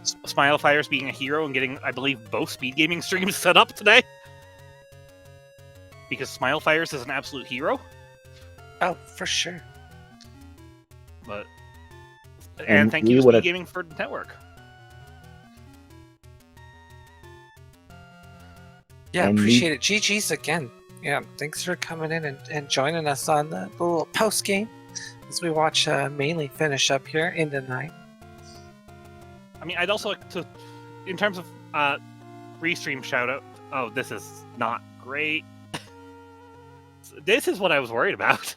Smilefires being a hero and getting, I believe, both SpeedGaming streams set up today. Because Smilefires is an absolute hero. Oh, for sure. And thank you to SpeedGaming for the network. Yeah, appreciate it. GG's again. Yeah, thanks for coming in and joining us on the little post game as we watch mainly finish up here into 9. I mean, I'd also like to, in terms of restream shout out. Oh, this is not great. This is what I was worried about.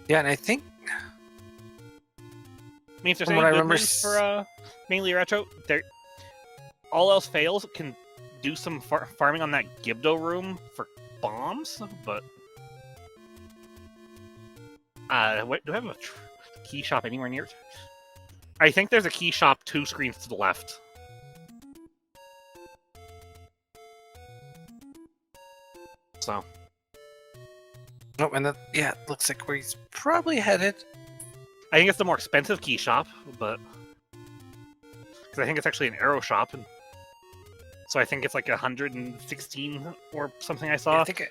Yeah, and I think... I mean, if there's any good news for mainly Retro, all else fails, can do some farming on that Gibdo room for bombs, but... do I have a key shop anywhere near it? I think there's a key shop 2 screens to the left. So. Oh, and it looks like where he's probably headed. I think it's the more expensive key shop, but... Because I think it's actually an arrow shop, and so I think it's like 116 or something I saw. Yeah, I think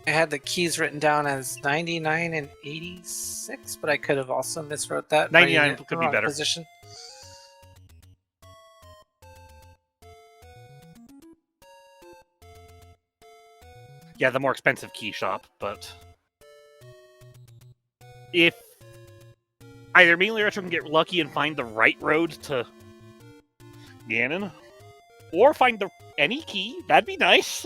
I had the keys written down as 99 and 86, but I could have also miswrote that. 99 could be better. Position. Yeah, the more expensive key shop, but if either Mainly Retro can get lucky and find the right road to Ganon, or find any key, that'd be nice.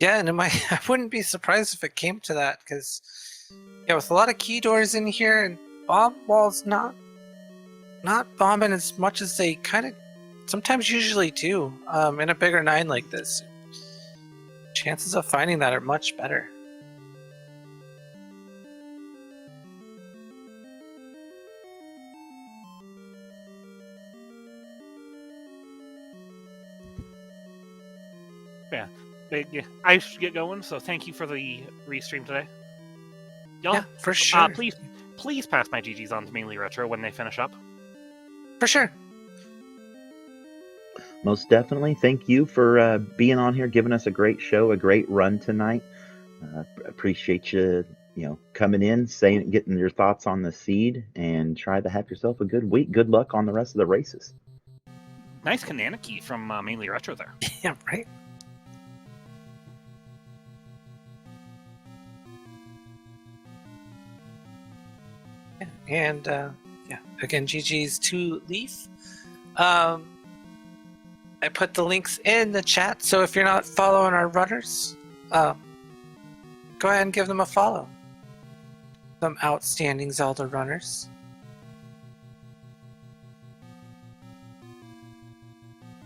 Yeah, and I wouldn't be surprised if it came to that, because yeah, with a lot of key doors in here, and bomb walls not bombing as much as they kind of sometimes usually do in a bigger 9 like this. Chances of finding that are much better. Yeah, I should get going, so thank you for the restream today. Y'all, Yeah, for sure. Please pass my GGs on to Mainly Retro when they finish up. For sure. Most definitely. Thank you for being on here, giving us a great show, a great run tonight. Appreciate you, coming in, getting your thoughts on the seed, and try to have yourself a good week. Good luck on the rest of the races. Nice Kanana key from Mainly Retro there. Yeah, right. Yeah, and again, GG's to Leaf. I put the links in the chat, so if you're not following our runners, go ahead and give them a follow. Some outstanding Zelda runners.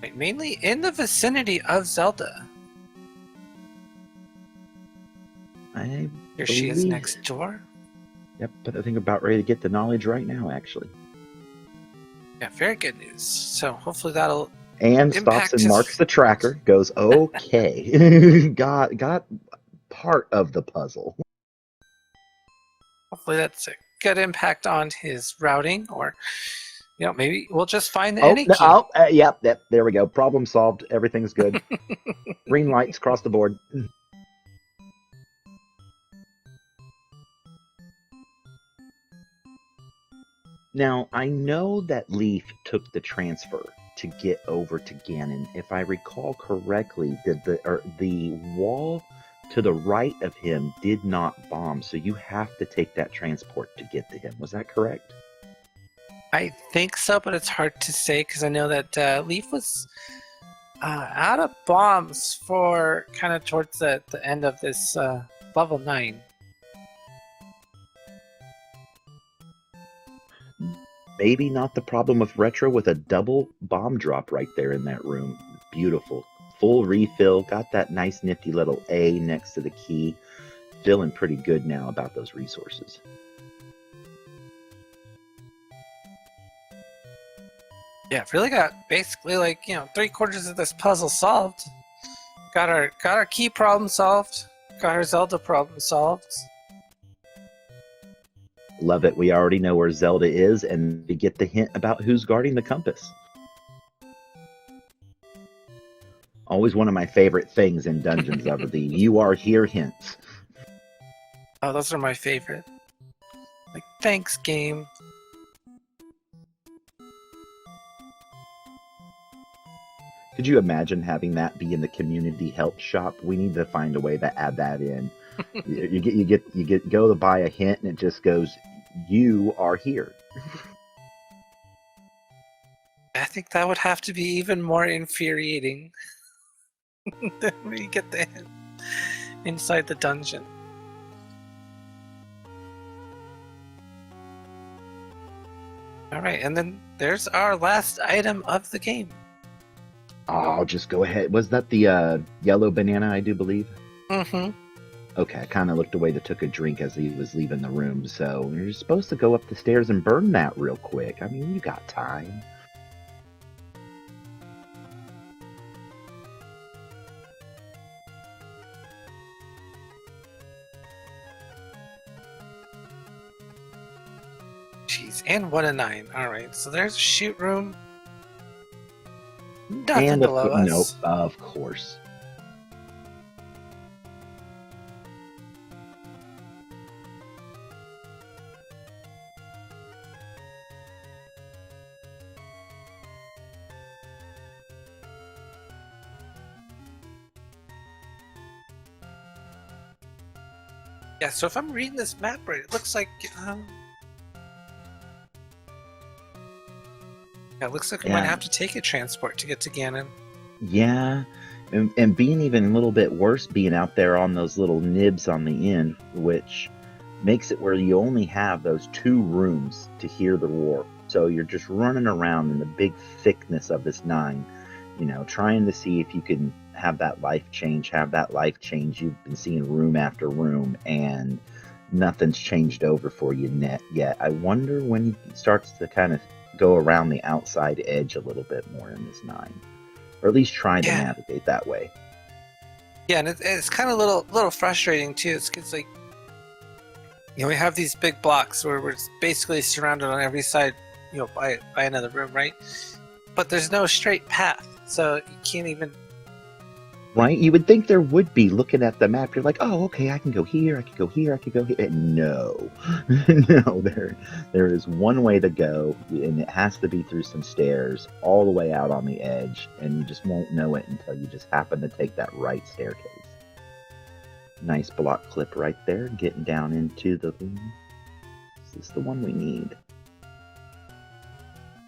Wait, mainly in the vicinity of Zelda. Here she is next door. Yep, but I think about ready to get the knowledge right now, actually. Yeah, very good news. So hopefully that'll and stops and marks the tracker. Goes okay. got part of the puzzle. Hopefully that's a good impact on his routing, or maybe we'll just find the NA key. Yep, there we go. Problem solved. Everything's good. Green lights across the board. Now, I know that Leaf took the transfer to get over to Ganon. If I recall correctly, the wall to the right of him did not bomb, so you have to take that transport to get to him. Was that correct? I think so, but it's hard to say because I know that Leaf was out of bombs for kind of towards the end of this level 9. Maybe not the problem with Retro with a double bomb drop right there in that room. Beautiful. Full refill. Got that nice nifty little A next to the key. Feeling pretty good now about those resources. Yeah, really got basically 3/4 of this puzzle solved. Got our key problem solved. Got our Zelda problem solved. Love it. We already know where Zelda is, and we get the hint about who's guarding the compass. Always one of my favorite things in dungeons are the "you are here" hints. Oh, those are my favorite. Thanks, game. Could you imagine having that be in the community help shop? We need to find a way to add that in. you go to buy a hint and it just goes, "You are here." I think that would have to be even more infuriating than when you get the hint inside the dungeon. Alright, and then there's our last item of the game. I'll just go ahead. Was that the yellow banana, I do believe? Mm-hmm. Okay, I kind of looked away that took a drink as he was leaving the room, so you're supposed to go up the stairs and burn that real quick. I mean, you got time. Jeez, and 1 and 9. Alright, so there's a shoot room. Nothing And below us. Nope, of course. Yeah, so if I'm reading this map right, it looks like yeah, it looks like we might have to take a transport to get to Ganon. Yeah, and being even a little bit worse, being out there on those little nibs on the end, which makes it where you only have those 2 rooms to hear the roar. So you're just running around in the big thickness of this 9, you know, trying to see if you can have that life change, You've been seeing room after room, and nothing's changed over for you yet. I wonder when he starts to kind of go around the outside edge a little bit more in this 9. Or at least try to navigate that way. Yeah, and it's kind of a little frustrating too. It's because, like, you know, we have these big blocks where we're basically surrounded on every side, you know, by another room, right? But there's no straight path, so you can't even. Right? You would think there would be. Looking at the map, you're like, oh, okay, I can go here, I can go here, I can go here. And no, no, there is one way to go, and it has to be through some stairs all the way out on the edge, and you just won't know it until you just happen to take that right staircase. Nice block clip right there, getting down into the room. Is this the one we need?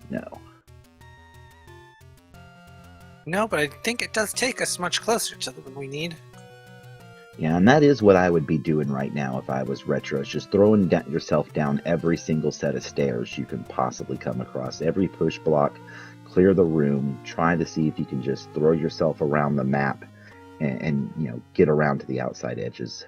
No. No, but I think it does take us much closer to the one we need. Yeah, and that is what I would be doing right now if I was Retro. It's just throwing yourself down every single set of stairs you can possibly come across. Every push block, clear the room, try to see if you can just throw yourself around the map and you know, get around to the outside edges.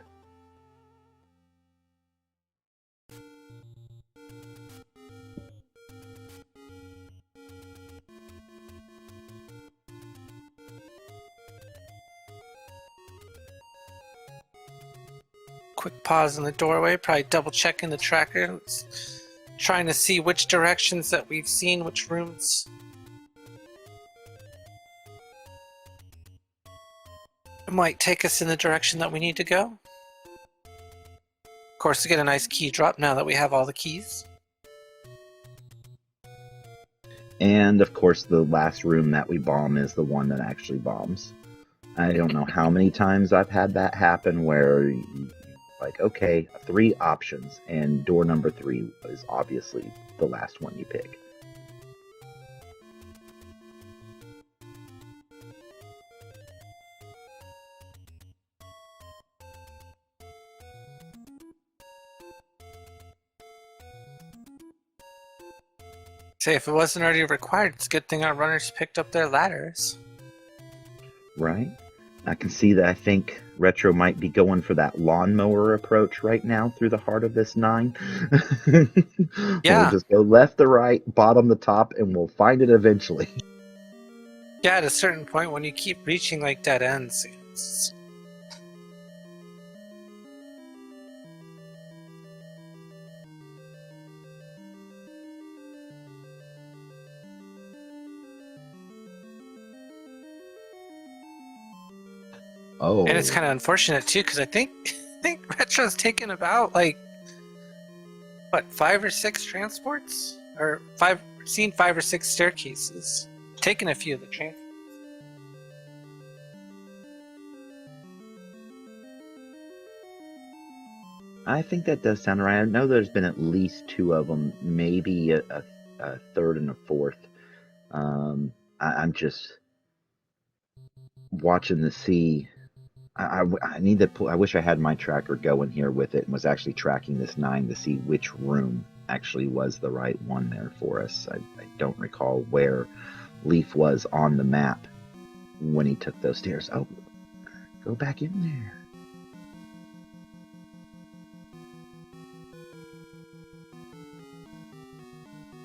Quick pause in the doorway, probably double checking the tracker, trying to see which directions that we've seen, which rooms. It might take us in the direction that we need to go. Of course, to get a nice key drop now that we have all the keys. And of course, the last room that we bomb is the one that actually bombs. I don't know how many times I've had that happen where like, okay, 3 options, and door number 3 is obviously the last one you pick. Say, if it wasn't already required, it's a good thing our runners picked up their ladders. Right? I can see that. I think Retro might be going for that lawnmower approach right now through the heart of this 9. Yeah. We'll just go left to right, bottom to top, and we'll find it eventually. Yeah, at a certain point, when you keep reaching like dead ends, it's... Oh. And it's kind of unfortunate too, because I think Retro's taken about, like, what, 5 or 6 transports, or seen 5 or 6 staircases, taken a few of the transports. I think that does sound right. I know there's been at least 2 of them, maybe a third and a fourth. I'm just watching to see. I need to pull. I wish I had my tracker going here with it and was actually tracking this 9 to see which room actually was the right one there for us. I don't recall where Leaf was on the map when he took those stairs. Oh, go back in there.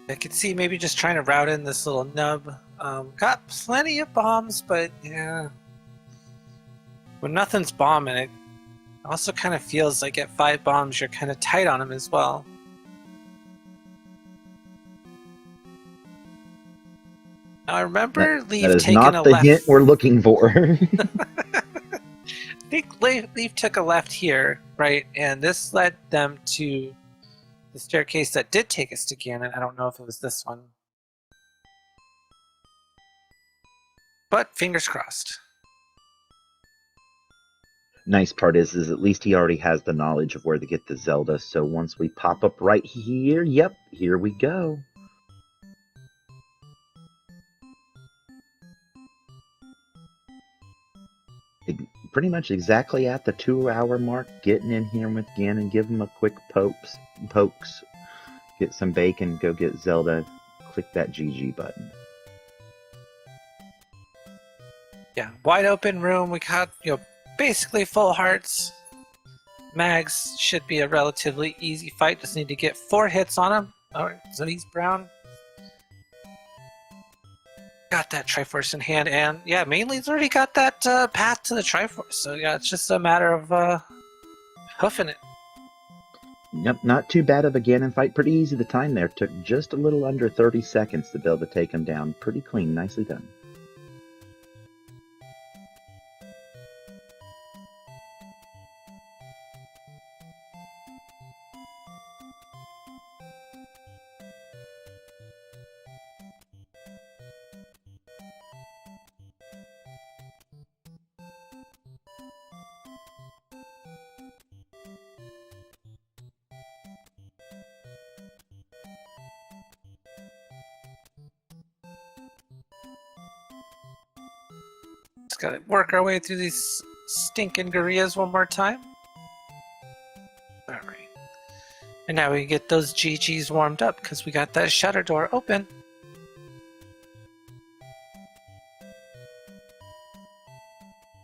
I could see maybe just trying to route in this little nub. Got plenty of bombs, but yeah. When nothing's bombing, it also kind of feels like at 5 bombs you're kind of tight on them as well. Now I remember Leaf that is taking not a the left. hint we're looking for. I think Leaf took a left here, right? And this led them to the staircase that did take us to Ganon. I don't know if it was this one. But fingers crossed. Nice part is at least he already has the knowledge of where to get the Zelda. So once we pop up right here, yep, here we go. Pretty much exactly at the 2-hour mark, getting in here with Ganon, give him a quick pokes, get some bacon, go get Zelda, click that GG button. Yeah, wide open room. We got, basically full hearts. Mags should be a relatively easy fight. Just need to get 4 hits on him. Alright, so he's brown. Got that Triforce in hand, and yeah, mainly he's already got that path to the Triforce. So yeah, it's just a matter of hoofing it. Yep, not too bad of a Ganon fight. Pretty easy to time there. Took just a little under 30 seconds to be able to take him down. Pretty clean. Nicely done. Just gotta work our way through these stinking gorillas one more time. Alright. And now we get those GGs warmed up because we got that shutter door open.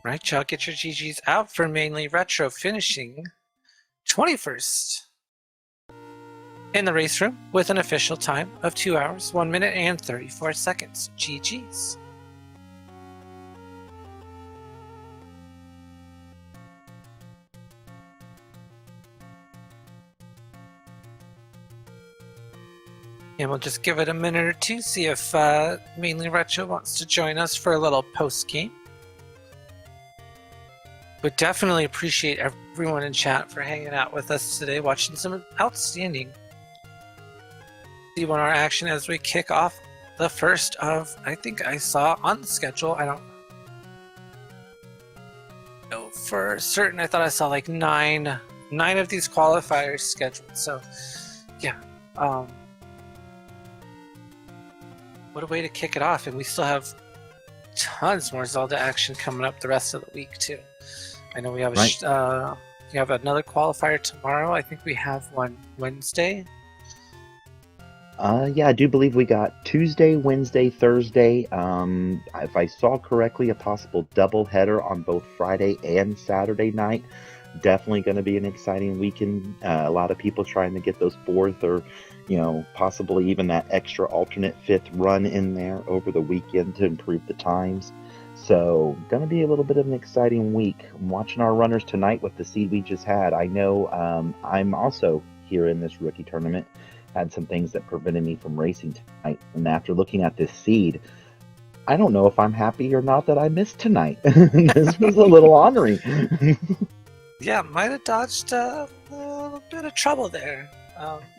Right, y'all, get your GGs out for mainly retro, finishing 21st in the race room with an official time of 2 hours, 1 minute, and 34 seconds. GGs. And we'll just give it a minute or two, see if mainly Retro wants to join us for a little post-game. But definitely appreciate everyone in chat for hanging out with us today, watching some outstanding Z1R action as we kick off the first of, I think I saw on the schedule, I don't know for certain, I thought I saw like nine of these qualifiers scheduled. So yeah, what a way to kick it off, and we still have tons more Zelda action coming up the rest of the week too. I know we have we have another qualifier tomorrow. I think we have one Wednesday. Yeah, I do believe we got Tuesday, Wednesday, Thursday. If I saw correctly, a possible double header on both Friday and Saturday night. Definitely going to be an exciting weekend. A lot of people trying to get those 4th or, possibly even that extra alternate 5th run in there over the weekend to improve the times. So, going to be a little bit of an exciting week. I'm watching our runners tonight with the seed we just had. I know I'm also here in this rookie tournament. Had some things that prevented me from racing tonight. And after looking at this seed, I don't know if I'm happy or not that I missed tonight. This was a little ornery. Yeah, might have dodged a little bit of trouble there.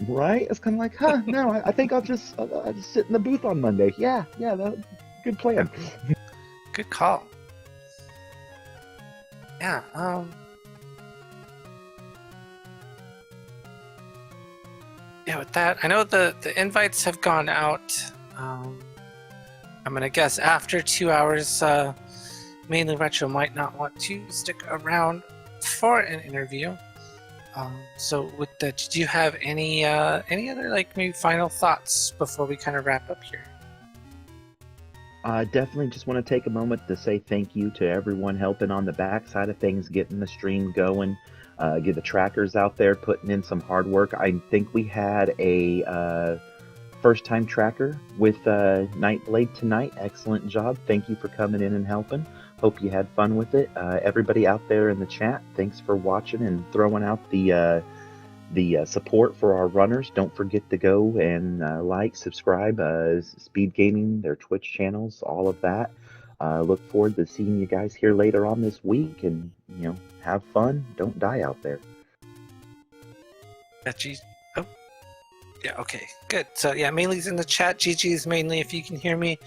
Right? It's kind of like, no, I think I'll just sit in the booth on Monday. Yeah, good plan. Good call. Yeah, yeah, with that, I know the invites have gone out. I'm gonna guess after 2 hours, mainly Retro might not want to stick around for an interview. So with that, did you have any other maybe final thoughts before we kind of wrap up here? Definitely just want to take a moment to say thank you to everyone helping on the back side of things, getting the stream going, get the trackers out there, putting in some hard work. I think we had a first-time tracker with Nightblade tonight. Excellent job. Thank you for coming in and helping. Hope you had fun with it. Everybody out there in the chat, thanks for watching and throwing out the support for our runners. Don't forget to go and like, subscribe, SpeedGaming, their Twitch channels, all of that. Look forward to seeing you guys here later on this week, and have fun. Don't die out there. Oh, yeah. Okay, good. So yeah, mainly's in the chat. GG's mainly if you can hear me.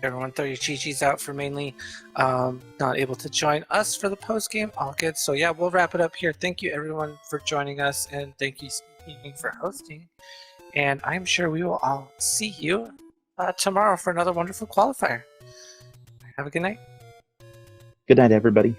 Everyone throw your GGs out for mainly not able to join us for the post game. All good. So yeah, we'll wrap it up here. Thank you everyone for joining us, and thank you SpeedGaming for hosting. And I'm sure we will all see you tomorrow for another wonderful qualifier. Have a good night. Good night, everybody.